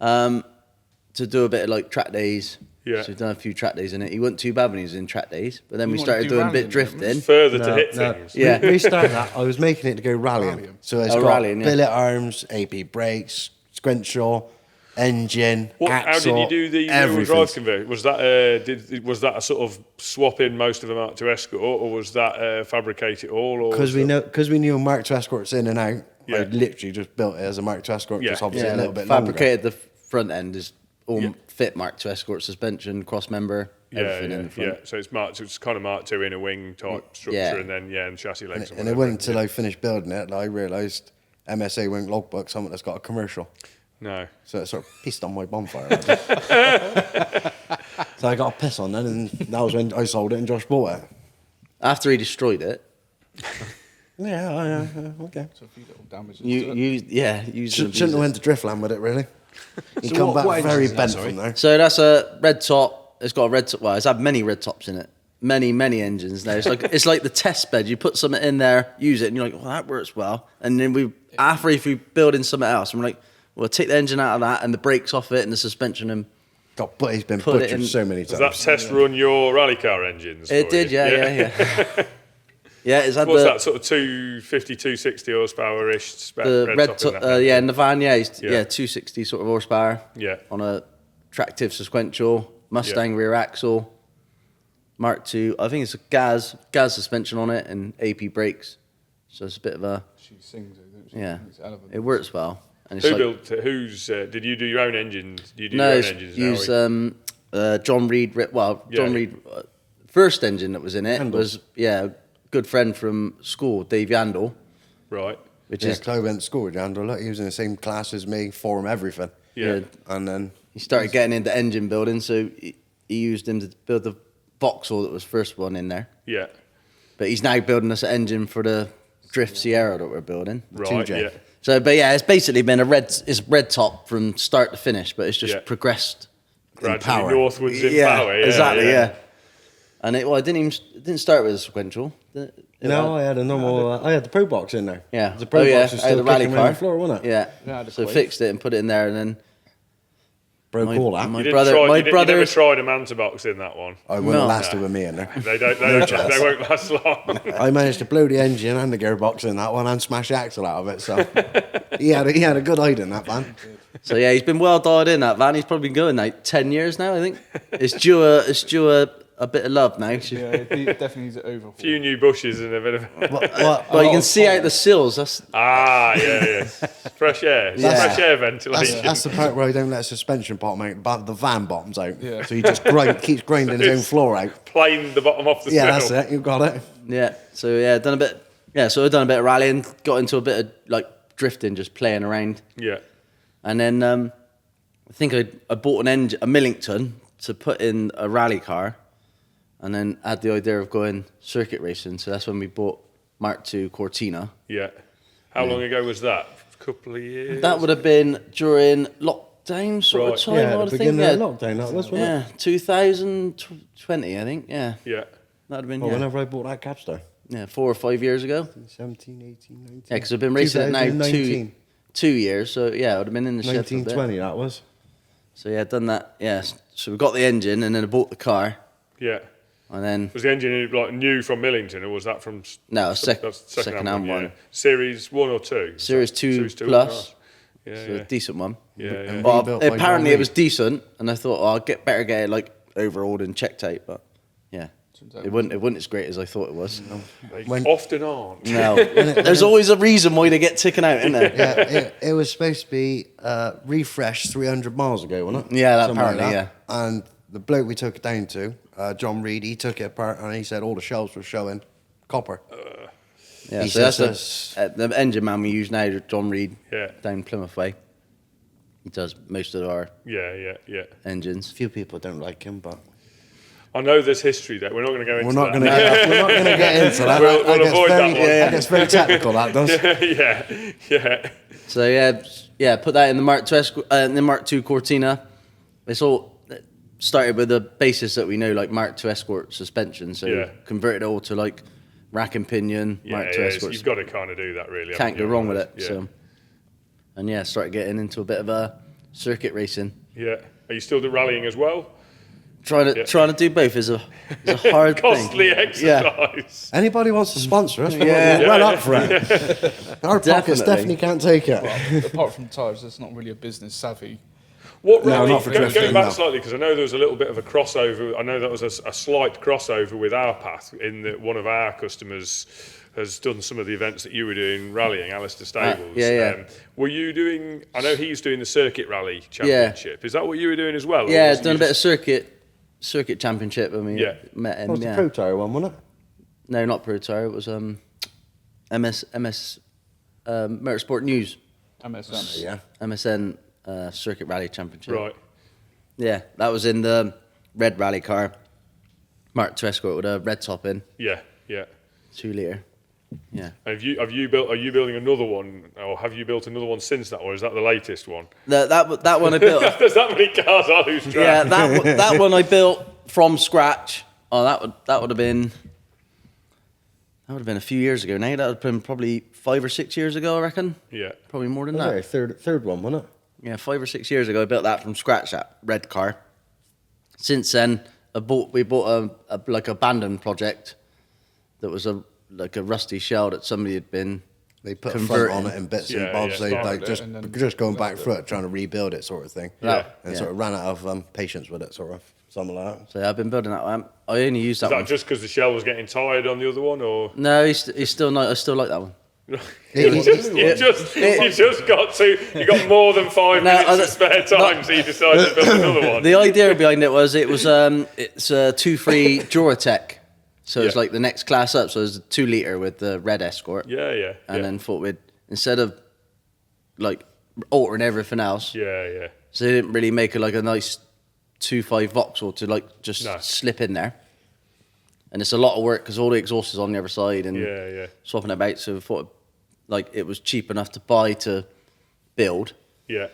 Speaker 2: to do a bit of like track days.
Speaker 1: Yeah.
Speaker 2: So he's done a few track days in it. He wasn't too bad when he was in track days, but then
Speaker 5: You
Speaker 2: we
Speaker 5: wanna
Speaker 2: started
Speaker 5: do
Speaker 2: doing a
Speaker 5: rallying
Speaker 2: bit
Speaker 5: then,
Speaker 2: drifting.
Speaker 1: Further to hit things.
Speaker 2: Yeah.
Speaker 3: We started that. I was making it to go rallying. So it's got
Speaker 2: rallying, yeah.
Speaker 3: billet arms, AP brakes, sequential, engine,
Speaker 1: How
Speaker 3: axle,
Speaker 1: did you do the rear wheel
Speaker 3: everything.
Speaker 1: drive conversion? Was that was that a sort of swap in most of them out to Escort, or was that fabricate it all? Or
Speaker 3: Because
Speaker 1: was
Speaker 3: we knew Mark II Escorts in and out.
Speaker 1: Yeah.
Speaker 3: I literally just built it as a Mark II Escort,
Speaker 1: Yeah.
Speaker 3: just obviously
Speaker 2: Yeah,
Speaker 3: a little
Speaker 2: like
Speaker 3: bit longer.
Speaker 2: fabricated the front end is all
Speaker 1: Yeah.
Speaker 2: fit Mark II Escort suspension, cross member, everything in the front.
Speaker 1: So it's kind of Mark II inner wing type structure,
Speaker 2: Yeah.
Speaker 1: and then and chassis legs.
Speaker 3: And it wasn't until I finished building it that I realised MSA won't logbook something that's got a commercial.
Speaker 1: No.
Speaker 3: So it sort of pissed on my bonfire. So I got a piss on then, and that was when I sold it and Josh bought it.
Speaker 2: After he destroyed it,
Speaker 3: Yeah, okay.
Speaker 5: So a few little damages.
Speaker 2: you used
Speaker 3: Shouldn't have went to Driftland with it, really. You
Speaker 4: So
Speaker 3: come
Speaker 4: what
Speaker 3: back
Speaker 4: engine
Speaker 3: very
Speaker 4: is that,
Speaker 3: bent
Speaker 4: sorry?
Speaker 3: from there.
Speaker 2: So that's a red top. It's got a red top. Well, it's had many red tops in it. Many engines now. It's like the test bed. You put something in there, use it, and you're like, well, that works well. And then after if we build in something else, I'm like, well, take the engine out of that and the brakes off it and the suspension and
Speaker 3: But he's been
Speaker 2: Put it
Speaker 3: butchered
Speaker 2: in-
Speaker 3: so many
Speaker 1: Does that
Speaker 3: times.
Speaker 1: test run your rally car engines?
Speaker 2: it
Speaker 1: for
Speaker 2: did,
Speaker 1: you?
Speaker 2: yeah. Yeah, it's had
Speaker 1: What's
Speaker 2: the
Speaker 1: that sort of 250, 260 horsepower ish spec
Speaker 2: red
Speaker 1: red top
Speaker 2: top.
Speaker 1: in that?
Speaker 2: Yeah, in the van, yeah,
Speaker 1: Yeah.
Speaker 2: 260 sort of horsepower.
Speaker 1: Yeah.
Speaker 2: On a tractive sequential Mustang rear axle, Mark II. I think it's a gas suspension on it and AP brakes. So it's a bit of a
Speaker 5: She sings it, doesn't she?
Speaker 2: yeah.
Speaker 5: It's elegant.
Speaker 2: It works well. And it's
Speaker 1: Who
Speaker 2: like,
Speaker 1: built it? Did you do your own engines? Do you do
Speaker 2: no,
Speaker 1: your own
Speaker 2: it's
Speaker 1: engines
Speaker 2: use
Speaker 1: now?
Speaker 2: John Reed. John
Speaker 1: Yeah.
Speaker 2: Reed. First engine that was in it
Speaker 3: Handel.
Speaker 2: was a good friend from school, Dave Yandel,
Speaker 1: Right.
Speaker 2: which
Speaker 3: Yeah,
Speaker 2: is
Speaker 3: 'cause I went to school with Andrew. Look, he was in the same class as me, form everything.
Speaker 1: Yeah.
Speaker 3: And then
Speaker 2: he started getting into engine building, so he used him to build the Vauxhall that was first one in there.
Speaker 1: Yeah.
Speaker 2: But he's now building us an engine for the Drift Sierra that we're building.
Speaker 1: Right.
Speaker 3: 2J.
Speaker 1: Yeah.
Speaker 2: So, but yeah, it's basically been it's red top from start to finish, but it's just
Speaker 1: Yeah.
Speaker 2: progressed
Speaker 1: Gradually
Speaker 3: power.
Speaker 1: northwards in
Speaker 2: yeah,
Speaker 1: power. Yeah,
Speaker 2: exactly, yeah. And it didn't start with a sequential.
Speaker 3: no, I had a normal. I had the Pro Box in there.
Speaker 2: Yeah.
Speaker 3: The Pro
Speaker 2: Oh, yeah.
Speaker 3: Box was
Speaker 2: I had
Speaker 3: still
Speaker 2: the rally
Speaker 3: kicking around
Speaker 2: car.
Speaker 3: the floor, wasn't it?
Speaker 2: Yeah.
Speaker 5: Yeah, the
Speaker 2: So
Speaker 5: Quake.
Speaker 2: fixed it and put it in there, and then
Speaker 3: Broke
Speaker 2: My-
Speaker 3: all that.
Speaker 2: my-
Speaker 1: You didn't
Speaker 2: brother-
Speaker 1: try,
Speaker 2: my
Speaker 1: you, didn't- you
Speaker 2: brother-
Speaker 1: never tried a manta box in that one.
Speaker 3: I wouldn't
Speaker 2: No.
Speaker 3: have lasted with me in there.
Speaker 1: They don't. They won't last long.
Speaker 3: I managed to blow the engine and the gearbox in that one and smash the axle out of it. So he had a good hide in that van.
Speaker 2: so yeah, he's been well dialed in that van. He's probably been going like 10 years now, I think. It's due a bit of love now.
Speaker 5: Yeah, it definitely needs an overhaul.
Speaker 1: Few new bushes and a bit of.
Speaker 2: Well, you can see out the sills. That's
Speaker 1: Yeah. Fresh air.
Speaker 2: Yeah.
Speaker 1: Fresh air ventilation.
Speaker 3: That's the part where I don't let a suspension bottom out, but the van bottoms out.
Speaker 5: Yeah.
Speaker 3: So he just keeps grinding his own floor out.
Speaker 1: Plane the bottom off the
Speaker 3: Yeah,
Speaker 1: sill.
Speaker 3: that's it. You got it.
Speaker 2: yeah. So yeah, done a bit. Yeah, so I've done a bit of rallying, got into a bit of like drifting, just playing around,
Speaker 1: Yeah.
Speaker 2: and then I think I bought an engine, a Millington, to put in a rally car, and then had the idea of going circuit racing. So that's when we bought Mark II Cortina.
Speaker 1: Yeah. How long ago was that? A couple of years.
Speaker 2: That would have been during lockdown sort
Speaker 1: Right.
Speaker 2: of time.
Speaker 3: Yeah,
Speaker 2: I
Speaker 3: at
Speaker 2: would
Speaker 3: the
Speaker 2: think.
Speaker 3: beginning
Speaker 2: Yeah,
Speaker 3: of lockdown, that was, wasn't it?
Speaker 2: yeah, 2020, I think. Yeah,
Speaker 1: Yeah.
Speaker 2: that'd have been
Speaker 3: Well,
Speaker 2: yeah,
Speaker 3: whenever I bought that Capstar.
Speaker 2: 4 or 5 years ago.
Speaker 3: 17, 18, 19.
Speaker 2: Yeah, because I've been racing it now
Speaker 3: 2019.
Speaker 2: two years. So yeah, I would have been in the shed for a bit.
Speaker 3: 1920, that was.
Speaker 2: So yeah, done that. Yeah, so we got the engine, and then I bought the car,
Speaker 1: Yeah.
Speaker 2: and then
Speaker 1: Was the engine like new from Millington, or was that from?
Speaker 2: no,
Speaker 1: that's
Speaker 2: second-hand one.
Speaker 1: Yeah. Series 1 or 2?
Speaker 2: Series 2
Speaker 1: Series 2
Speaker 2: plus.
Speaker 1: Yeah,
Speaker 2: So a
Speaker 1: yeah.
Speaker 2: decent one.
Speaker 1: Yeah, yeah.
Speaker 3: And
Speaker 2: Well,
Speaker 3: rebuilt by
Speaker 2: apparently
Speaker 3: John
Speaker 2: it was
Speaker 3: Reed.
Speaker 2: decent, and I thought, I'll better get it like overhauled and checked out. But yeah,
Speaker 5: Turns out
Speaker 2: It wasn't as great as I thought it was.
Speaker 1: They
Speaker 3: When-
Speaker 1: often aren't.
Speaker 2: No, there's always a reason why they get taken out, isn't there?
Speaker 3: Yeah, it was supposed to be refreshed 300 miles ago, wasn't it?
Speaker 2: Yeah,
Speaker 3: Something
Speaker 2: apparently,
Speaker 3: that. And the bloke we took it down to, John Reed, he took it apart and he said all the shelves were showing copper.
Speaker 2: Yeah,
Speaker 3: He
Speaker 2: so that's
Speaker 3: says
Speaker 2: the engine man we use now, John Reed,
Speaker 1: Yeah.
Speaker 2: down Plymouth Way. He does most of our
Speaker 1: Yeah.
Speaker 2: engines.
Speaker 3: Few people don't like him, but
Speaker 1: I know there's history there. We're not going to go into
Speaker 3: we're not
Speaker 1: that.
Speaker 3: going to get into that.
Speaker 1: We'll
Speaker 3: That gets
Speaker 1: avoid that one.
Speaker 3: That gets very technical. That does.
Speaker 1: yeah.
Speaker 2: So yeah, put that in the Mark II Cortina. It's all started with the basis that we know, like Mark II Escort suspension. So
Speaker 1: Yeah.
Speaker 2: converted it all to like rack and pinion Mark II
Speaker 1: So
Speaker 2: Escort.
Speaker 1: you've got to kind of do that, really.
Speaker 2: Can't
Speaker 1: haven't
Speaker 2: go
Speaker 1: you?
Speaker 2: wrong with it.
Speaker 1: Yeah.
Speaker 2: So, and yeah, started getting into a bit of a circuit racing.
Speaker 1: Yeah. Are you still rallying as well?
Speaker 2: Trying to do both is a hard
Speaker 1: Costly
Speaker 2: thing.
Speaker 1: exercise.
Speaker 3: Anybody wants to sponsor us?
Speaker 2: Yeah.
Speaker 3: We're well up for it. Our pockets
Speaker 2: Definitely.
Speaker 3: definitely can't take it.
Speaker 5: Well, apart from tyres, it's not really a business savvy.
Speaker 1: What
Speaker 3: No,
Speaker 1: rally,
Speaker 3: not for
Speaker 1: going
Speaker 3: drifting,
Speaker 1: back
Speaker 3: no.
Speaker 1: slightly, because I know there was a little bit of a crossover. I know that was a slight crossover with our path in that one of our customers has done some of the events that you were doing rallying, Alistair Stables.
Speaker 2: yeah.
Speaker 1: Were you doing, I know he's doing the Circuit Rally Championship. Is that what you were doing as well? or
Speaker 2: Yeah,
Speaker 1: was
Speaker 2: done
Speaker 1: you
Speaker 2: a bit of
Speaker 1: just-
Speaker 2: circuit championship when we
Speaker 1: Yeah.
Speaker 2: met him.
Speaker 3: That was the
Speaker 2: Yeah.
Speaker 3: Pro Tire one, wasn't it?
Speaker 2: No, not Pro Tire. It was MS Motorsport News,
Speaker 5: MSM.
Speaker 3: Yeah.
Speaker 2: MSN Circuit Rally Championship.
Speaker 1: Right.
Speaker 2: Yeah, that was in the red rally car, Mark II Escort with a red top in,
Speaker 1: Yeah.
Speaker 2: 2 litre. Yeah.
Speaker 1: Are you building another one, or have you built another one since that, or is that the latest one?
Speaker 2: That one I built.
Speaker 1: There's that many cars I lose track.
Speaker 2: Yeah, that one I built from scratch. Oh, that would have been a few years ago. Now that would have been probably 5 or 6 years ago, I reckon.
Speaker 1: Yeah.
Speaker 2: Probably more than
Speaker 3: Okay,
Speaker 2: that.
Speaker 3: third one, wasn't it?
Speaker 2: Yeah, 5 or 6 years ago, I built that from scratch. That red car. Since then, we bought a like abandoned project that was a rusty shell that somebody had been.
Speaker 3: They put a
Speaker 2: converting.
Speaker 3: front on it in bits
Speaker 1: Yeah,
Speaker 3: and bobs.
Speaker 1: yeah,
Speaker 3: So
Speaker 1: started
Speaker 3: like
Speaker 5: it and then
Speaker 3: just going back
Speaker 5: left
Speaker 3: through
Speaker 5: it.
Speaker 3: it, trying to rebuild it, sort of thing.
Speaker 1: Yeah.
Speaker 3: And
Speaker 2: Yeah.
Speaker 3: sort of ran out of patience with it, sort of something like that.
Speaker 2: So yeah, I've been building that one. I only used that
Speaker 1: Is that
Speaker 2: one.
Speaker 1: just because the shell was getting tired on the other one, or
Speaker 2: No, he's still not. I still like that one.
Speaker 1: you got more than 5 minutes of spare time, so you decided to build another one?
Speaker 2: The idea behind it was it's a 2.3 Duratec, so it's
Speaker 1: Yeah.
Speaker 2: like the next class up. So it's a 2 litre with the red Escort,
Speaker 1: Yeah.
Speaker 2: and then thought we'd instead of like altering everything else,
Speaker 1: Yeah.
Speaker 2: so they didn't really make a nice 2.5 Vauxhall to just
Speaker 1: No.
Speaker 2: slip in there. And it's a lot of work because all the exhaust is on the other side and
Speaker 1: Yeah.
Speaker 2: swapping it about. So we thought it was cheap enough to buy to build.
Speaker 1: Yeah.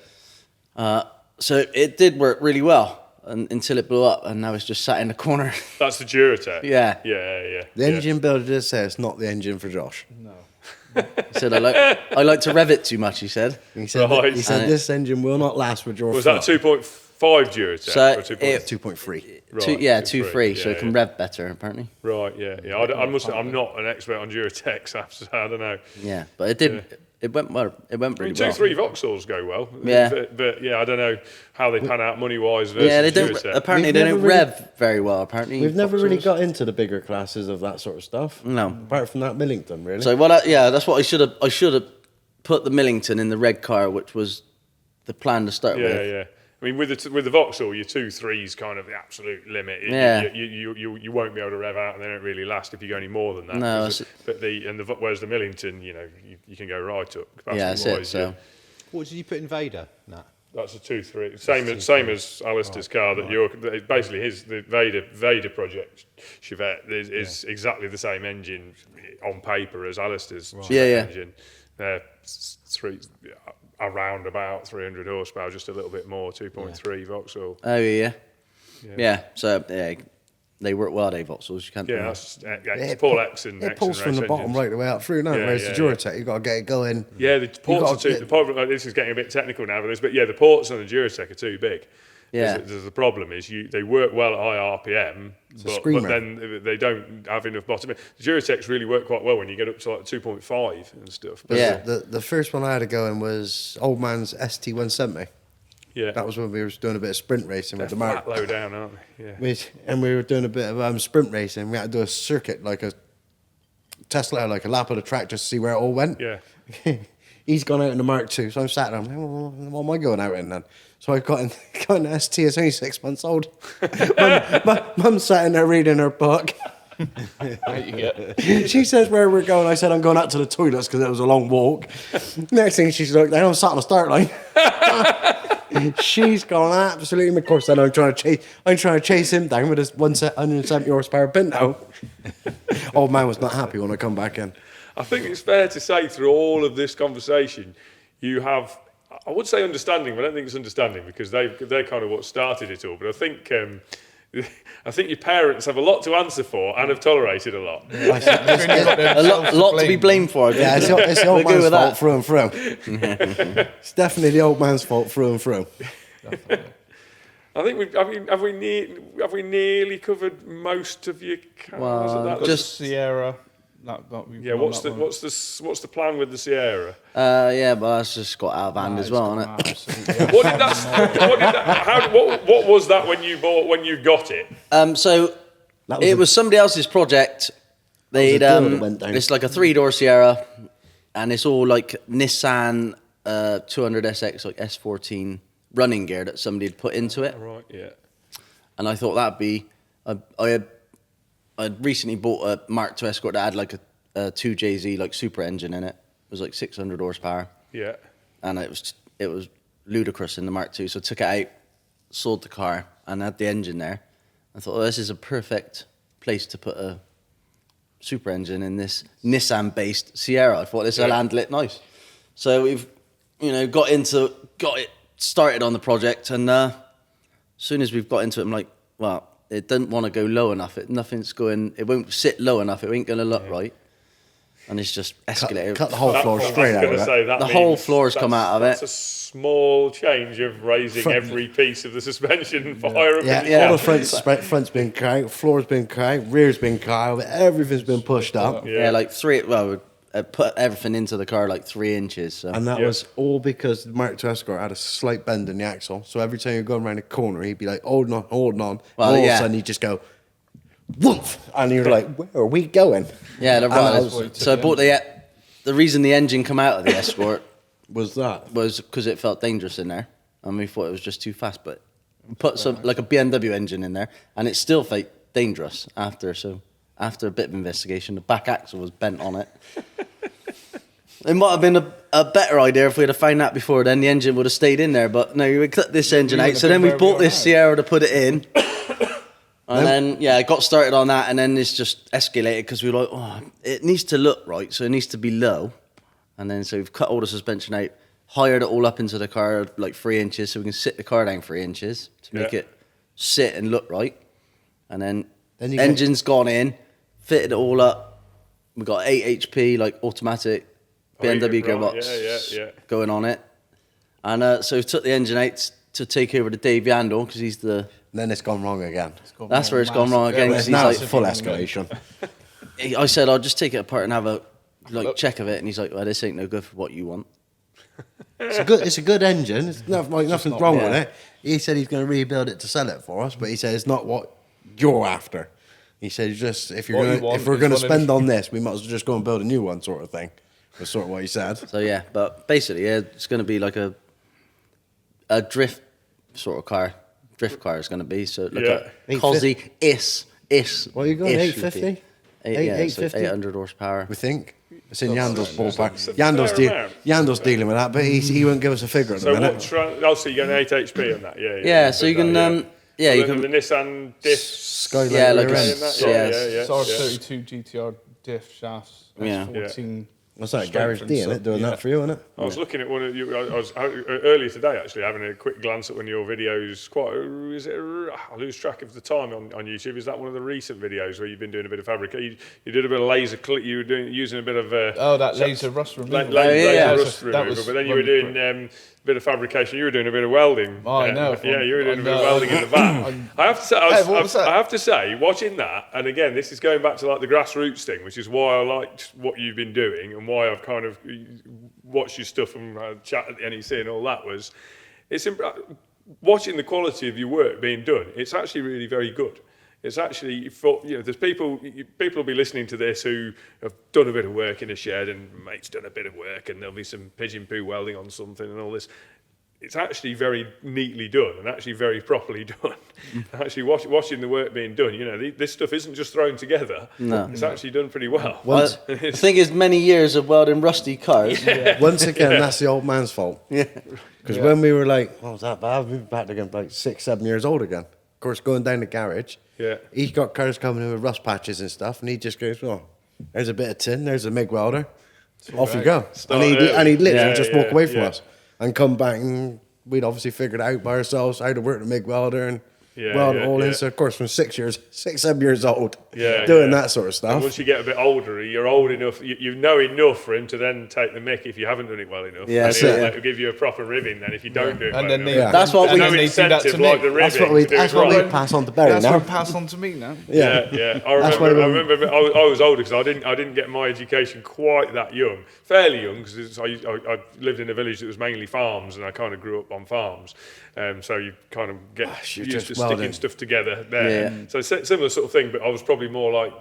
Speaker 2: So it did work really well until it blew up, and now it's just sat in the corner.
Speaker 1: That's the Duratec.
Speaker 2: Yeah.
Speaker 1: Yeah.
Speaker 3: The engine builder did say it's not the engine for Josh.
Speaker 2: He said, I like to rev it too much, he said.
Speaker 3: He said,
Speaker 1: Right.
Speaker 3: this engine will not last with your
Speaker 1: Was that 2.5 Duratec?
Speaker 2: So
Speaker 1: or 2.3?
Speaker 3: 2.3?
Speaker 1: Right,
Speaker 2: 2.3, so
Speaker 1: yeah,
Speaker 2: it can rev better, apparently.
Speaker 1: Right, yeah. I'm not an expert on Duratex, so I don't know.
Speaker 2: Yeah, but it did. It went well. It went
Speaker 1: I mean,
Speaker 2: really well.
Speaker 1: 2.3 Vauxhalls go well.
Speaker 2: Yeah.
Speaker 1: But yeah, I don't know how they pan out money-wise versus
Speaker 2: Yeah, they don't.
Speaker 1: Duratec.
Speaker 2: Apparently,
Speaker 3: We've
Speaker 2: they
Speaker 3: never
Speaker 2: don't
Speaker 3: really-
Speaker 2: rev very well. Apparently,
Speaker 3: We've never really
Speaker 2: Vauxhalls.
Speaker 3: got into the bigger classes of that sort of stuff.
Speaker 2: No.
Speaker 3: Apart from that Millington, really.
Speaker 2: So that's what I should have. I should have put the Millington in the red car, which was the plan to start with.
Speaker 1: Yeah. I mean, with the Vauxhall, your 2.3's kind of the absolute limit.
Speaker 2: Yeah.
Speaker 1: You won't be able to rev out, and they don't really last if you go any more than that.
Speaker 2: No,
Speaker 1: Whereas the Millington, you can go right up.
Speaker 2: Yeah, that's it.
Speaker 1: capacity-wise,
Speaker 2: So
Speaker 4: What did you put in Vader? Nah.
Speaker 1: That's a 2.3. Same as Alistair's car. That basically the Vader project Chevette is exactly the same engine on paper as Alistair's
Speaker 2: Yeah.
Speaker 1: engine. They're around about 300 horsepower, just a little bit more. 2.3 Vauxhall.
Speaker 2: Oh yeah. So they work well. They Vauxhalls. You can't.
Speaker 1: Yeah, it's Paul X and
Speaker 3: it pulls
Speaker 1: X
Speaker 3: from
Speaker 1: and
Speaker 3: the
Speaker 1: race
Speaker 3: bottom
Speaker 1: engines.
Speaker 3: right the way out through. No, whereas the Duratec, you've got to get it going.
Speaker 1: Yeah, the ports
Speaker 3: got
Speaker 1: are too. The problem, this is getting a bit technical now, but the ports on the Duratec are too big.
Speaker 2: Yeah.
Speaker 1: The problem is they work well at high RPM, but
Speaker 3: screamer.
Speaker 1: then they don't have enough bottom. The Duratecs really work quite well when you get up to like 2.5 and stuff. But
Speaker 2: Yeah.
Speaker 3: The first one I had to go in was old man's ST170.
Speaker 1: Yeah.
Speaker 3: That was when we were doing a bit of sprint racing with
Speaker 1: They're
Speaker 3: the Mark.
Speaker 1: flat low down, aren't they? Yeah.
Speaker 3: We were doing a bit of sprint racing. We had to do a circuit, like a Tesla, like a lap of the track, just to see where it all went.
Speaker 1: Yeah.
Speaker 3: He's gone out in the Mark II, so I'm sat there. I'm like, well, what am I going out in then? So I got in the ST. It's only 6 months old. Mum's sat in there reading her book.
Speaker 5: There you go.
Speaker 3: She says where we're going. I said I'm going out to the toilets because it was a long walk. Next thing she's looked down, I'm sat on the start line. She's gone absolutely. Of course, then I'm trying to chase him down with his 170 horsepower Pinto. Old man was not happy when I come back in.
Speaker 1: I think it's fair to say through all of this conversation, you have, I would say understanding, but I don't think it's understanding because they're kind of what started it all. But I think your parents have a lot to answer for and have tolerated a lot.
Speaker 2: A lot to be blamed for.
Speaker 3: Yeah, it's the old man's fault through and through. It's definitely the old man's fault through and through.
Speaker 1: I think have we nearly covered most of your cars at that?
Speaker 2: Just
Speaker 5: Sierra.
Speaker 1: What's the plan with the Sierra?
Speaker 2: yeah, but that's just got out of hand as well, isn't it?
Speaker 1: What was that when you got it?
Speaker 2: So it was somebody else's project. They'd
Speaker 3: went down.
Speaker 2: it's like a 3-door Sierra, and it's all like Nissan 200SX, like S14 running gear that somebody had put into it.
Speaker 1: Right, yeah.
Speaker 2: And I thought that'd be. I'd recently bought a Mark II Escort that had like a 2JZ like super engine in it. It was like 600 horsepower.
Speaker 1: Yeah.
Speaker 2: And it was ludicrous in the Mark II. So I took it out, sold the car, and had the engine there. I thought, this is a perfect place to put a super engine in this Nissan-based Sierra. I thought this will handle it nice. So we've, got it started on the project, and as soon as we've got into it, I'm like, well, it doesn't want to go low enough. It won't sit low enough. It ain't going to look right. And it's just escalated.
Speaker 3: Cut the whole floor straight out of it.
Speaker 2: The whole floor's come out of it.
Speaker 1: That's a small change of raising every piece of the suspension higher up.
Speaker 3: All the front's been cut out, floor's been cut out, rear's been cut out, everything's been pushed up.
Speaker 2: Yeah, like we put everything into the car like 3 inches. So.
Speaker 3: And that was all because the Mark II Escort had a slight bend in the axle. So every time you're going around a corner, he'd be like, holding on.
Speaker 2: Well,
Speaker 3: and all of a sudden, he'd just go, woof! And you're like, where are we going?
Speaker 2: Yeah, so I bought the reason the engine come out of the Escort
Speaker 3: was
Speaker 2: because it felt dangerous in there. And we thought it was just too fast. But we put some like a BMW engine in there, and it still felt dangerous after. So after a bit of investigation, the back axle was bent on it. It might have been a better idea if we'd have found that before. Then the engine would have stayed in there. But no, we cut this engine out. So then we bought this Sierra to put it in. And then, I got started on that. And then it's just escalated because we were like, it needs to look right. So it needs to be low. And then so we've cut all the suspension out, hired it all up into the car like 3 inches. So we can sit the car down 3 inches to make it sit and look right. And then engine's gone in, fitted it all up. We got 8 HP, like automatic. BMW gearbox going on it. And so we took the engine out to take over to Dave Yandel because he's the...
Speaker 3: And then it's gone wrong again.
Speaker 2: That's where it's gone wrong again.
Speaker 3: It's now full escalation.
Speaker 2: I said, I'll just take it apart and have a check of it. And he's like, well, this ain't no good for what you want.
Speaker 3: It's a good engine. It's nothing wrong with it. He said he's going to rebuild it to sell it for us, but he said it's not what you're after. He said, if we're going to spend on this, we might as well just go and build a new one, sort of thing. That's sort of what he said.
Speaker 2: So but basically, it's going to be like a drift sort of car. Drift car is going to be like a Cosy is.
Speaker 3: What are you going? 850?
Speaker 2: 800 horsepower.
Speaker 3: We think. It's in Yandel's ballpark. Yandel's dealing with that, but he won't give us a figure at the minute.
Speaker 1: So you're getting 8 HP on that,
Speaker 2: Yeah, so you can. You can.
Speaker 1: The Nissan diff.
Speaker 3: Skyline.
Speaker 2: Yeah, like
Speaker 5: It's R32 GTR diff shafts.
Speaker 2: Yeah.
Speaker 5: 14.
Speaker 3: What's that? Garage D, isn't it? Doing that for you, isn't it?
Speaker 1: I was looking at one of you. I was earlier today actually having a quick glance at one of your videos. I lose track of the time on YouTube. Is that one of the recent videos where you've been doing a bit of fabrication? You did a bit of laser clip. You were using a bit of
Speaker 5: laser rust removal.
Speaker 1: Laser rust removal. But then you were doing a bit of fabrication. You were doing a bit of welding.
Speaker 5: Oh, I know.
Speaker 1: Yeah, you were doing a bit of welding in the van. I have to say, watching that, and again, this is going back to like the grassroots thing, which is why I liked what you've been doing and why I've kind of watched your stuff and chat at the NEC and all that was. watching the quality of your work being done. It's actually really very good. It's actually, there's people will be listening to this who have done a bit of work in a shed, and mate's done a bit of work, and there'll be some pigeon poo welding on something and all this. It's actually very neatly done and actually very properly done. Actually watching the work being done, this stuff isn't just thrown together.
Speaker 2: No.
Speaker 1: It's actually done pretty well.
Speaker 2: The thing is, many years of welding rusty cars.
Speaker 3: Once again, that's the old man's fault.
Speaker 2: Yeah.
Speaker 3: Because when we were like, what was that bad? We were back again, like 6, 7 years old again. Of course, going down the garage, he's got cars coming in with rust patches and stuff, and he just goes, "Oh, there's a bit of tin, there's a MIG welder, off you go." And he'd literally just walk away from us and come back, and we'd obviously figured out by ourselves how to work the MIG welder and weld it all in. So of course, from 6, 7 years old, doing that sort of stuff.
Speaker 1: And once you get a bit older, you're old enough, you know enough for him to then take the mick if you haven't done it well enough.
Speaker 2: Yeah,
Speaker 1: and he'll give you a proper ribbing then if you don't do it well enough.
Speaker 2: That's what we
Speaker 1: no
Speaker 2: do
Speaker 1: incentive
Speaker 5: that to
Speaker 1: like
Speaker 5: me.
Speaker 1: the ribbing.
Speaker 3: That's what we pass on to Barry
Speaker 5: That's
Speaker 3: now.
Speaker 5: what passed on to me now.
Speaker 1: Yeah. I remember I was older because I didn't get my education quite that young, fairly young, because I lived in a village that was mainly farms, and I kind of grew up on farms. So you kind of get used to sticking stuff together there.
Speaker 2: Yeah.
Speaker 1: So similar sort of thing, but I was probably more like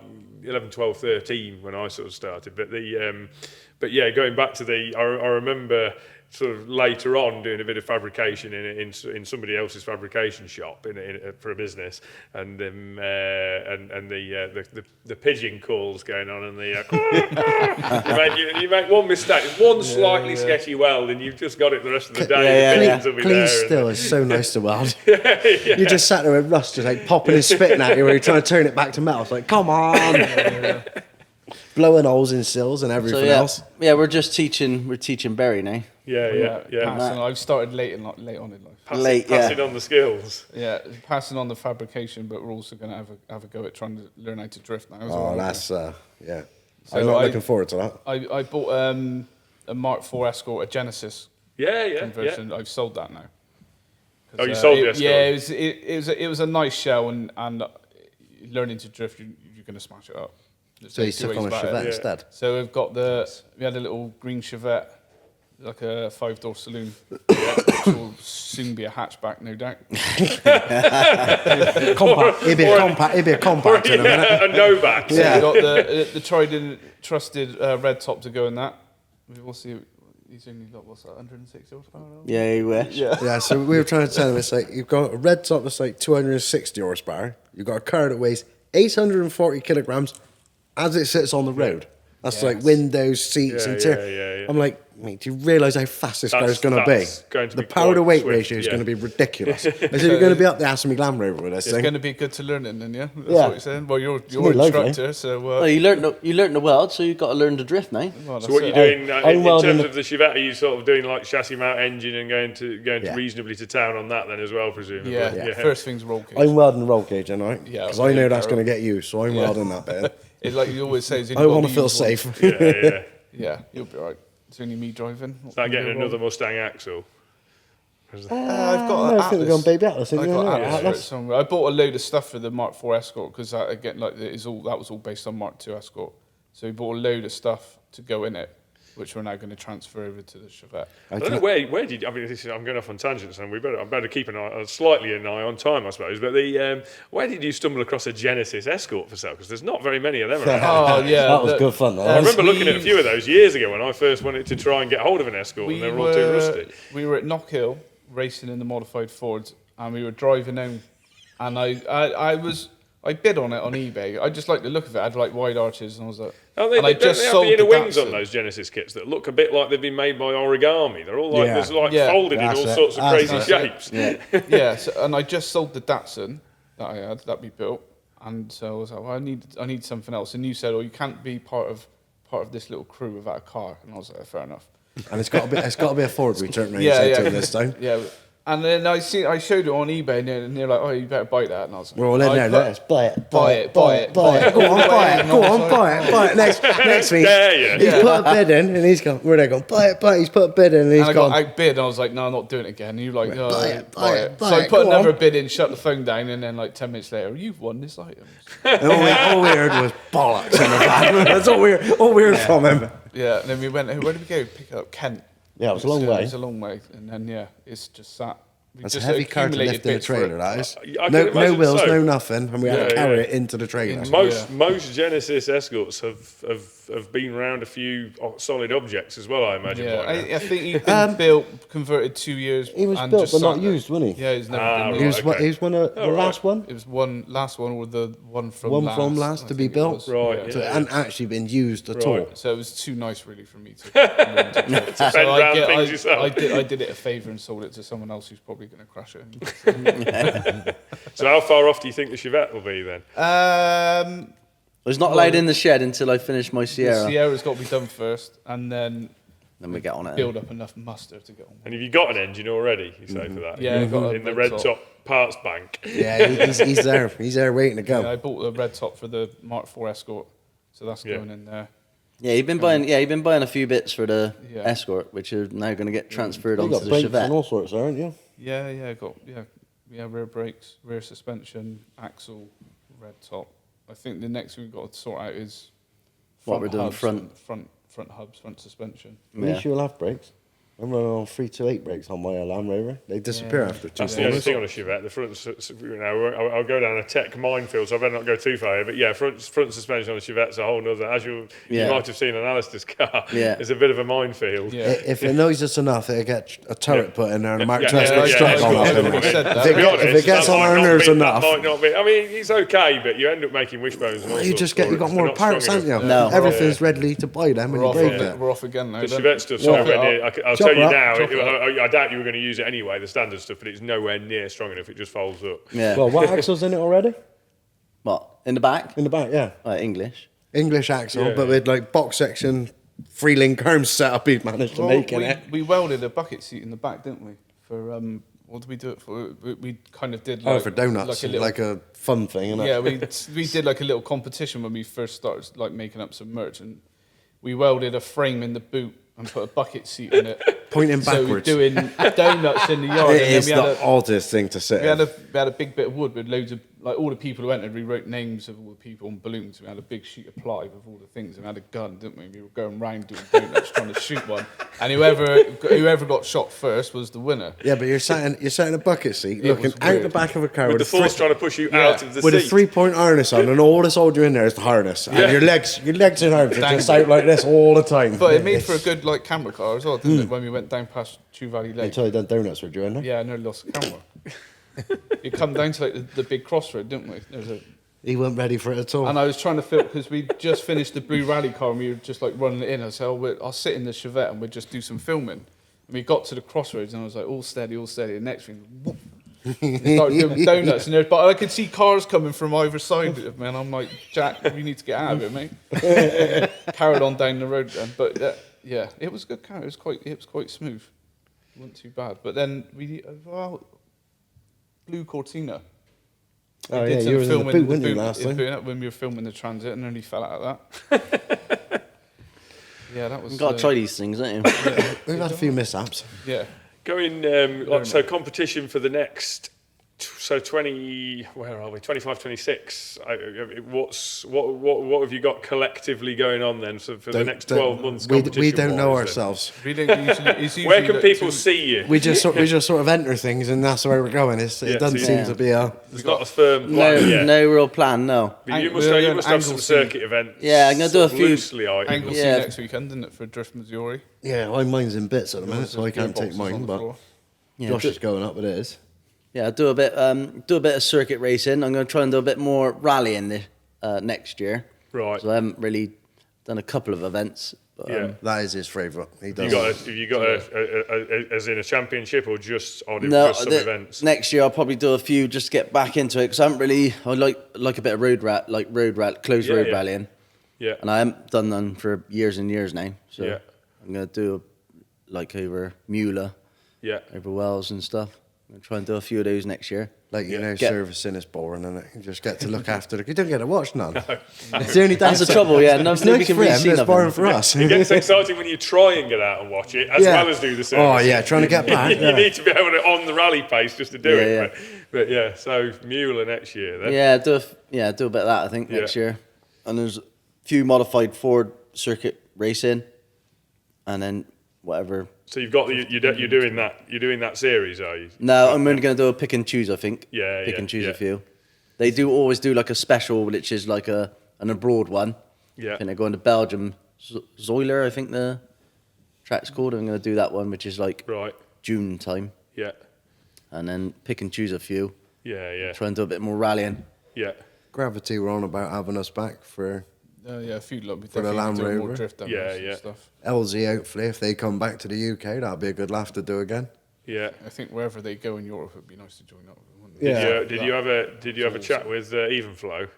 Speaker 1: 11, 12, 13 when I sort of started. But going back to I remember sort of later on doing a bit of fabrication in somebody else's fabrication shop for a business, and the pigeon calls going on, and you make one mistake, one slightly sketchy weld, and you've just got it the rest of the day. The pigeons will be
Speaker 3: Clean
Speaker 1: there.
Speaker 3: still is so nice to weld. You just sat there with rust just like popping and spitting at you where you're trying to turn it back to metal. It's like, come on. Blowing holes in sills and everything else.
Speaker 2: Yeah, we're teaching Barry now.
Speaker 1: Yeah.
Speaker 5: I've started late on in life.
Speaker 1: Passing on the skills.
Speaker 5: Yeah, passing on the fabrication, but we're also going to have a go at trying to learn how to drift now as well.
Speaker 3: Oh, that's, yeah.
Speaker 5: So
Speaker 3: I'm not looking forward to that.
Speaker 5: I bought a Mark IV Escort, a Genesis conversion. I've sold that now.
Speaker 1: Oh, you sold the Escort?
Speaker 5: Yeah, it was a nice shell, and learning to drift, you're going to smash it up.
Speaker 3: So you took on a Chevette instead?
Speaker 5: So we had a little green Chevette, like a 5-door saloon, which will soon be a hatchback, no doubt.
Speaker 3: Compact. It'd be a compact in a minute.
Speaker 1: A no-back.
Speaker 5: So we got the tried and trusted red top to go in that. We'll see. He's only got, 160 horsepower?
Speaker 2: Yeah, you wish.
Speaker 3: Yeah, so we were trying to tell him, it's like, you've got a red top that's like 260 horsepower. You've got a car that weighs 840 kilograms as it sits on the road. That's like windows, seats, interior. I'm like, mate, do you realise how fast this car's going to be? The power to weight ratio is going to be ridiculous. I said, you're going to be up the ass of me Glam Rover with this thing.
Speaker 5: It's going to be good to learn it then, yeah? That's what you're saying? Well, you're an instructor, so...
Speaker 2: Well, you learned to weld, so you've got to learn to drift now.
Speaker 1: Well, so what are you doing in terms of the Chevette? Are you sort of doing like chassis mount engine and going to reasonably to town on that then as well, presumably?
Speaker 5: Yeah. First thing's roll cage.
Speaker 3: I'm welding the roll cage, aren't I?
Speaker 5: Yeah.
Speaker 3: Because I know that's going to get you, so I'm welding that bit.
Speaker 5: It's like you always say...
Speaker 3: I want to feel safe.
Speaker 5: Yeah, you'll be all right. It's only me driving.
Speaker 1: Is that getting another Mustang axle?
Speaker 5: I've got
Speaker 3: I think we're going baby Atlas.
Speaker 5: I got Atlas somewhere. I bought a load of stuff for the Mark IV Escort because that was all based on Mark II Escort. So we bought a load of stuff to go in it, which we're now going to transfer over to the Chevette.
Speaker 1: I don't know where did you, I mean, I'm going off on tangents, and I better keep an eye on time, I suppose. But where did you stumble across a Genesis Escort for sale? Because there's not very many of them around.
Speaker 5: Oh yeah,
Speaker 3: that was good fun. Though.
Speaker 1: I remember looking at a few of those years ago when I first wanted to try and get hold of an Escort, and they were all too rusty.
Speaker 5: We were at Knockhill racing in the modified Fords, and we were driving home, and I bid on it on eBay. I just liked the look of it. I had like wide arches, and I was like,
Speaker 1: they have the inner wings on those Genesis kits that look a bit like they've been made by origami. They're all like folded in all sorts of crazy shapes.
Speaker 5: Yeah. And I just sold the Datsun that I had that we built, and so I was like, well, I need something else. And you said, oh, you can't be part of this little crew without a car. And I was like, fair enough.
Speaker 3: And it's got to be a Ford we turned around and said to this time.
Speaker 5: Yeah. And then I showed it on eBay, and they're like, "Oh, you better buy that." And I was like,
Speaker 3: "We're all in there. Let's buy it.
Speaker 5: Buy it.
Speaker 3: Go on, buy it. Next week, he's put a bid in, and he's gone. Where they going? Buy it. He's put a bid in, and he's gone.
Speaker 5: I got outbid, and I was like, "No, I'm not doing it again." And you're like,
Speaker 3: "Buy it."
Speaker 5: So I put another bid in, shut the phone down, and then like 10 minutes later, you've won this item.
Speaker 3: All we heard was bollocks in the van. That's all we heard from him.
Speaker 5: Yeah, and then we went. Where did we go? Pick up Kent.
Speaker 3: Yeah, it was a long way.
Speaker 5: It's a long way, and then it's just sat. We
Speaker 3: That's a
Speaker 5: just
Speaker 3: heavy car to
Speaker 5: accumulated
Speaker 3: lift in a
Speaker 5: bits for
Speaker 3: trailer,
Speaker 5: it.
Speaker 3: that is.
Speaker 1: I
Speaker 3: No,
Speaker 1: can
Speaker 3: no
Speaker 1: imagine
Speaker 3: wheels,
Speaker 1: so.
Speaker 3: no nothing, and we had to
Speaker 1: Yeah,
Speaker 3: carry
Speaker 1: yeah.
Speaker 3: it into the trailer.
Speaker 1: Most Genesis Escorts have been around a few solid objects as well, I imagine.
Speaker 5: Yeah,
Speaker 1: by now.
Speaker 5: I think he's been built, converted 2 years.
Speaker 3: He was
Speaker 5: and
Speaker 3: built
Speaker 5: just
Speaker 3: but not
Speaker 5: sat there.
Speaker 3: used, wasn't he?
Speaker 5: Yeah, he's never been
Speaker 1: right,
Speaker 5: used.
Speaker 1: okay.
Speaker 3: He was one of the last one?
Speaker 5: It was last one or the one from
Speaker 3: One
Speaker 5: last.
Speaker 3: from last
Speaker 5: I
Speaker 3: to be
Speaker 5: think it
Speaker 3: built?
Speaker 5: was.
Speaker 1: Right,
Speaker 5: Yeah.
Speaker 3: So it hadn't actually been used at all.
Speaker 5: So it was too nice, really, for me to. So
Speaker 1: bend round things yourself.
Speaker 5: I did it a favour and sold it to someone else who's probably going to crash it.
Speaker 1: So how far off do you think the Chevette will be then?
Speaker 2: It's not allowed in the shed until I finish my
Speaker 5: The
Speaker 2: Sierra.
Speaker 5: Sierra's got to be done first, and then
Speaker 2: Then we get on it.
Speaker 5: build up enough muster to get on.
Speaker 1: And have you got an engine already? You say for that?
Speaker 5: Yeah, I got a
Speaker 1: in the
Speaker 5: red
Speaker 1: red
Speaker 5: top.
Speaker 1: top parts bank.
Speaker 3: Yeah, he's there. He's there waiting to go.
Speaker 5: Yeah, I bought the red top for the Mark IV Escort, so that's
Speaker 1: Yeah.
Speaker 5: going in there.
Speaker 2: Yeah, you've been buying. Yeah, you've been buying a few bits for the
Speaker 5: Yeah.
Speaker 2: Escort, which are now going to get transferred
Speaker 3: You
Speaker 2: onto
Speaker 3: got
Speaker 2: the
Speaker 3: brakes and
Speaker 2: Chevette.
Speaker 3: all sorts, there, aren't you?
Speaker 5: Yeah, rear brakes, rear suspension, axle, red top. I think the next thing we've got to sort out is
Speaker 2: What we're doing
Speaker 5: hubs
Speaker 2: front.
Speaker 5: and front hubs, front suspension.
Speaker 3: At least you'll have brakes. I'm running on 328 brakes on my Land Rover. They disappear
Speaker 5: Yeah.
Speaker 3: after 2
Speaker 1: That's the only
Speaker 3: corners.
Speaker 1: thing on a Chevette. The front, I'll go down a tech minefield, so I better not go too far here. But yeah, front suspension on a Chevette's a whole nother. As you
Speaker 2: Yeah.
Speaker 1: might have seen on Alistair's car,
Speaker 2: Yeah.
Speaker 1: it's a bit of a minefield.
Speaker 5: Yeah.
Speaker 3: If it annoys us enough, it'll get a turret put in there and a Mark
Speaker 1: Yeah,
Speaker 3: II
Speaker 1: yeah,
Speaker 3: strap
Speaker 1: yeah,
Speaker 3: on
Speaker 1: yeah,
Speaker 3: up in
Speaker 1: yeah,
Speaker 3: it.
Speaker 5: said that.
Speaker 3: If
Speaker 1: To
Speaker 3: it
Speaker 1: be
Speaker 3: get-
Speaker 1: honest,
Speaker 3: if it gets
Speaker 1: that
Speaker 3: on
Speaker 1: might
Speaker 3: our
Speaker 1: not
Speaker 3: nerves
Speaker 1: be-
Speaker 3: enough,
Speaker 1: that might not be. I mean, he's okay, but you end up making wishbones. And all
Speaker 3: you
Speaker 1: sorts
Speaker 3: just
Speaker 1: for
Speaker 3: get you
Speaker 1: it.
Speaker 3: got
Speaker 1: They're
Speaker 3: more
Speaker 1: not
Speaker 3: parts,
Speaker 1: strong
Speaker 3: haven't you?
Speaker 1: enough.
Speaker 2: No.
Speaker 3: Everything's ready to buy them when
Speaker 5: We're
Speaker 3: you
Speaker 5: off,
Speaker 3: break
Speaker 5: again,
Speaker 3: it.
Speaker 5: we're off again now.
Speaker 1: The
Speaker 5: then.
Speaker 1: Chevette stuff's
Speaker 5: Chop
Speaker 1: nowhere
Speaker 5: it
Speaker 1: near.
Speaker 5: up.
Speaker 1: I'll
Speaker 3: Chop
Speaker 1: tell you
Speaker 3: it up.
Speaker 1: now.
Speaker 5: Chop it up.
Speaker 1: I doubt you were going to use it anyway, the standard stuff, but it's nowhere near strong enough. It just folds up.
Speaker 2: Yeah.
Speaker 3: Well, what axle's in it already?
Speaker 2: What in the back?
Speaker 3: In the back, yeah.
Speaker 2: English.
Speaker 3: English axle,
Speaker 1: Yeah.
Speaker 3: but with like box section, 3-link arms set up. He'd managed to
Speaker 5: Well,
Speaker 3: make in it.
Speaker 5: we welded a bucket seat in the back, didn't we? For what did we do it for? We kind of did like,
Speaker 3: Oh, for donuts, like a fun thing, innit?
Speaker 5: yeah, we did like a little competition when we first started like making up some merch, and we welded a frame in the boot and put a bucket seat in it.
Speaker 3: Pointing
Speaker 5: So we're
Speaker 3: backwards.
Speaker 5: doing donuts in the yard.
Speaker 3: It
Speaker 5: and
Speaker 3: is
Speaker 5: then
Speaker 3: the oddest thing to sit
Speaker 5: we had
Speaker 3: in.
Speaker 5: a big bit of wood with loads of like all the people who entered. We wrote names of all the people on balloons. We had a big sheet of ply with all the things, and we had a gun, didn't we? We were going round doing donuts, trying to shoot one, and whoever got shot first was the winner.
Speaker 3: Yeah, but you're sat in a bucket seat, looking
Speaker 5: was
Speaker 3: out
Speaker 5: weird.
Speaker 3: the back of a car
Speaker 1: With the
Speaker 3: with,
Speaker 1: force trying to push you out of the
Speaker 3: with a
Speaker 1: seat.
Speaker 3: 3-point harness on, and all that's holding you in there is the harness.
Speaker 1: Yeah.
Speaker 3: And your legs and arms are just
Speaker 5: Dangling.
Speaker 3: out like this all the time.
Speaker 5: But it made for a good like camera car as well, didn't it? When we went down past Chew Valley Lake.
Speaker 3: Until you done donuts with you in there.
Speaker 5: Yeah, I nearly lost the camera. You come down to like the big crossroad, didn't we?
Speaker 3: He wasn't ready for it at all.
Speaker 5: And I was trying to film because we just finished the Blue Rally car and we were just like running it in. I said, I'll sit in the Chevette and we'll just do some filming. And we got to the crossroads and I was like, all steady, all steady. And next thing, whoop, we started doing donuts in there. But I could see cars coming from either side of me. And I'm like, Jack, you need to get out of it, mate. Carried on down the road then. But yeah, it was a good car. It was quite smooth. It wasn't too bad. But then Blue Cortina.
Speaker 3: Oh
Speaker 5: We
Speaker 3: yeah,
Speaker 5: did some
Speaker 3: you were in the
Speaker 5: filming
Speaker 3: boot, weren't you, last
Speaker 5: in
Speaker 3: time?
Speaker 5: Boot when we were filming the transit and nearly fell out of that. Yeah, that was.
Speaker 2: You've got to try these things, don't you?
Speaker 3: We've had a few mishaps.
Speaker 5: Yeah,
Speaker 1: Going so competition for the next. So 20, where are we? 25, 26. What have you got collectively going on then for the next 12 months?
Speaker 3: We don't know
Speaker 1: competition-wise then?
Speaker 3: ourselves.
Speaker 5: we don't usually. It's usually
Speaker 1: Where can
Speaker 5: like
Speaker 1: people
Speaker 5: two-
Speaker 1: see you?
Speaker 3: We just sort of enter things, and that's where we're going. It
Speaker 1: Yeah,
Speaker 3: doesn't
Speaker 1: so
Speaker 3: seem
Speaker 2: yeah.
Speaker 3: to be a.
Speaker 1: There's not a firm
Speaker 2: No,
Speaker 1: plan yet.
Speaker 2: no real plan. No.
Speaker 1: But you
Speaker 5: Ang-
Speaker 1: must
Speaker 5: we're
Speaker 1: have,
Speaker 5: doing
Speaker 1: some
Speaker 5: Anglesey.
Speaker 1: circuit events.
Speaker 2: Yeah, I'm gonna do a
Speaker 1: sort of
Speaker 2: few-
Speaker 1: loosely items.
Speaker 5: Anglesey
Speaker 2: Yeah.
Speaker 5: next weekend, isn't it, for Drift Missouri?
Speaker 3: Yeah, mine's in bits at the minute, so I can't take mine. But
Speaker 2: Yeah,
Speaker 3: Josh
Speaker 2: do-
Speaker 3: is going up with his.
Speaker 2: Yeah, I'll do a bit of circuit racing. I'm going to try and do a bit more rallying next year.
Speaker 1: Right.
Speaker 2: So I haven't really done a couple of events. But,
Speaker 1: Yeah.
Speaker 3: That is his favourite. He does.
Speaker 1: Have you got a as in a championship or just on
Speaker 2: no,
Speaker 1: just some events?
Speaker 2: next year I'll probably do a few just to get back into it because I like a bit of road closed road
Speaker 1: Yeah.
Speaker 2: rallying,
Speaker 1: Yeah.
Speaker 2: and I haven't done none for years and years now. So
Speaker 1: Yeah.
Speaker 2: I'm going to do over Mueller,
Speaker 1: Yeah.
Speaker 2: over Wells and stuff. I'm going to try and do a few of those next year.
Speaker 3: Like, you
Speaker 1: Yeah.
Speaker 3: know,
Speaker 2: Get-
Speaker 3: servicing is boring, and you just get to look after the. You don't get to watch none. It's the only
Speaker 2: That's the
Speaker 3: downside.
Speaker 2: trouble, yeah.
Speaker 3: It's
Speaker 2: Nobody
Speaker 3: nice
Speaker 2: can
Speaker 3: for
Speaker 2: really
Speaker 3: him,
Speaker 2: see
Speaker 3: it's boring
Speaker 2: nothing.
Speaker 3: for us.
Speaker 1: It gets exciting when you try and get out and watch it, as
Speaker 3: Yeah.
Speaker 1: well as do the service.
Speaker 3: Oh yeah, trying to get back.
Speaker 1: You
Speaker 3: Yeah.
Speaker 1: need to be able to on the rally pace just to do
Speaker 2: Yeah,
Speaker 1: it.
Speaker 2: yeah.
Speaker 1: But yeah, so Mueller next year then.
Speaker 2: Yeah, do a bit of that I think next
Speaker 1: Yeah.
Speaker 2: year, and there's a few modified Ford circuit racing, and then whatever
Speaker 1: So you've got you're doing that series, are you?
Speaker 2: No, I'm only going to do a pick and choose, I think.
Speaker 1: Yeah,
Speaker 2: Pick
Speaker 1: yeah,
Speaker 2: and choose
Speaker 1: yeah.
Speaker 2: a few. They do always do like a special, which is like an abroad one.
Speaker 1: Yeah.
Speaker 2: I think they're going to Belgium. Zoiler, I think the track's called. I'm going to do that one, which is like
Speaker 1: Right.
Speaker 2: June time.
Speaker 1: Yeah.
Speaker 2: And then pick and choose a few.
Speaker 1: Yeah. Yeah.
Speaker 2: Try and do a bit more rallying.
Speaker 1: Yeah.
Speaker 3: Gravity were on about having us back for
Speaker 5: Yeah, a few lot.
Speaker 3: For the Land
Speaker 5: More
Speaker 3: Rover.
Speaker 5: drift demos
Speaker 1: Yeah,
Speaker 5: and
Speaker 1: yeah.
Speaker 5: stuff.
Speaker 3: LZ. Hopefully, if they come back to the UK, that'll be a good laugh to do again.
Speaker 1: Yeah.
Speaker 5: I think wherever they go in Europe, it'd be nice to join up with them. wouldn't it?
Speaker 3: Yeah.
Speaker 1: Did you have a chat with Evenflow?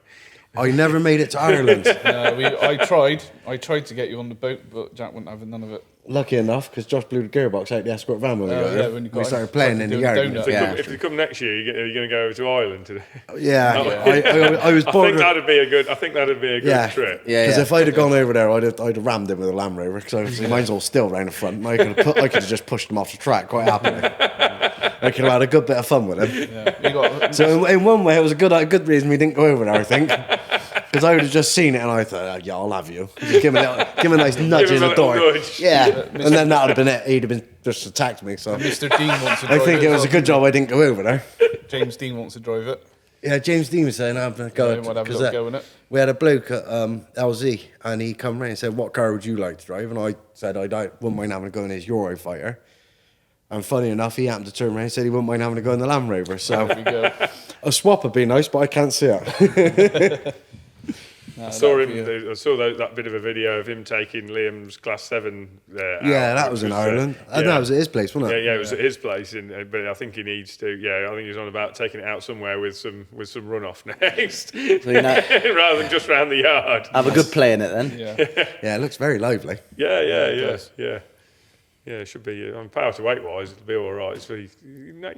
Speaker 3: I never made it to Ireland.
Speaker 5: I tried to get you on the boat, but Jack wouldn't have none of it.
Speaker 3: Lucky enough, because Josh blew the gearbox out the escort van when we got
Speaker 5: yeah,
Speaker 3: here.
Speaker 5: when you
Speaker 3: We
Speaker 5: got
Speaker 3: started playing in the
Speaker 5: doing
Speaker 3: yard.
Speaker 5: donuts.
Speaker 2: Yeah.
Speaker 1: If they come next year, you're going to go over to Ireland today.
Speaker 3: Yeah, I was
Speaker 1: I
Speaker 3: bored.
Speaker 1: think that'd be a good
Speaker 3: Yeah,
Speaker 1: trip.
Speaker 2: Yeah,
Speaker 3: Because
Speaker 2: yeah.
Speaker 3: if I'd have gone over there, I'd have rammed him with a Land Rover. Because mine's all still round the front. And I could have just pushed him off the track quite happily. I could have had a good bit of fun with him.
Speaker 5: Yeah, you got,
Speaker 3: So in one way, it was a good reason we didn't go over there. I think. Because I would have just seen it and I thought, oh, yeah, I'll have you. Just give him a nice nudge
Speaker 1: Give him
Speaker 3: in
Speaker 1: a
Speaker 3: the
Speaker 1: little
Speaker 3: door.
Speaker 1: nudge.
Speaker 3: Yeah, and then that would have been it. He'd have been just attacked me. So
Speaker 5: Mr. Dean wants to
Speaker 3: I
Speaker 5: drive
Speaker 3: think it was a
Speaker 5: as
Speaker 3: good job I didn't go over there.
Speaker 5: well. James Dean wants to drive it.
Speaker 3: Yeah, James Dean was saying I'm going to go
Speaker 5: Yeah, we'll have a little go in it.
Speaker 3: we had a bloke at LZ and he come round and said, "What car would you like to drive?" And I said I wouldn't mind having a go in his Eurofighter. And funny enough, he happened to turn around and said he wouldn't mind having a go in the Land Rover. So
Speaker 5: There we go.
Speaker 3: a swap would be nice, but I can't see it.
Speaker 1: I saw that bit of a video of him taking Liam's Class 7 there.
Speaker 3: Yeah,
Speaker 1: out,
Speaker 3: that
Speaker 1: which
Speaker 3: was in Ireland.
Speaker 1: yeah.
Speaker 3: That was at his place, wasn't it?
Speaker 1: Yeah, it was at his place, but I think he needs to. Yeah, I think he's on about taking it out somewhere with some runoff next, rather than just round the yard.
Speaker 2: Have a good play in it then.
Speaker 5: Yeah.
Speaker 3: Yeah, it looks very lively.
Speaker 1: Yeah,
Speaker 5: does.
Speaker 1: it should be. On power to weight wise, it'll be all right. It's really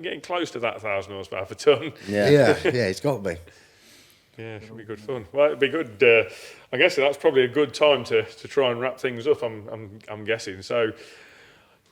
Speaker 1: getting close to that 1,000 horsepower per ton.
Speaker 2: Yeah.
Speaker 3: Yeah, it's got to be.
Speaker 1: Yeah, it should be good fun. Well, it'd be good. I guess that's probably a good time to try and wrap things up. I'm guessing. So,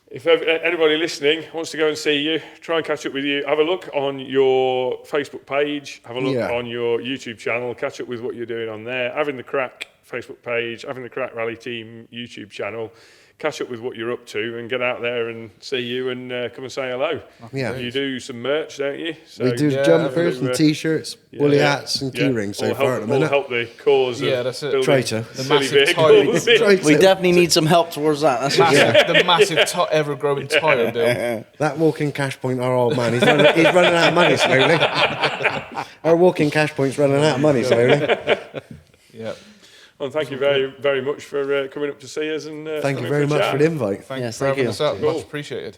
Speaker 1: if anybody listening wants to go and see you, try and catch up with you. Have a look on your Facebook page. Have a look on your YouTube channel. Catch up with what you're doing on there. Having the Crack Facebook page. Having the Crack Rally Team YouTube channel. Catch up with what you're up to and get out there and see you and come and say hello.
Speaker 3: Yeah.
Speaker 1: You do some merch, don't you? So
Speaker 3: We do jumpers and t-shirts, woolly hats and key rings so far at the minute.
Speaker 1: help the cause
Speaker 5: Yeah,
Speaker 1: of
Speaker 5: that's it.
Speaker 1: building
Speaker 3: Traitor.
Speaker 5: The
Speaker 1: silly
Speaker 5: massive tire.
Speaker 1: vehicles.
Speaker 3: Traitor.
Speaker 2: We definitely need some help towards that. That's for sure.
Speaker 5: The massive ever-growing tyre deal.
Speaker 3: That walking cash point, our old man, he's running out of money slowly. Our walking cash point's running out of money slowly.
Speaker 5: Yeah.
Speaker 1: Well, thank you very, very much for coming up to see us. And
Speaker 3: Thank you
Speaker 1: coming
Speaker 3: very
Speaker 1: for a
Speaker 3: much
Speaker 1: chat.
Speaker 3: for the invite.
Speaker 5: Thank you
Speaker 2: Yes,
Speaker 5: for
Speaker 2: thank
Speaker 5: having
Speaker 2: you.
Speaker 5: us up.
Speaker 1: Cool.
Speaker 5: Much appreciated.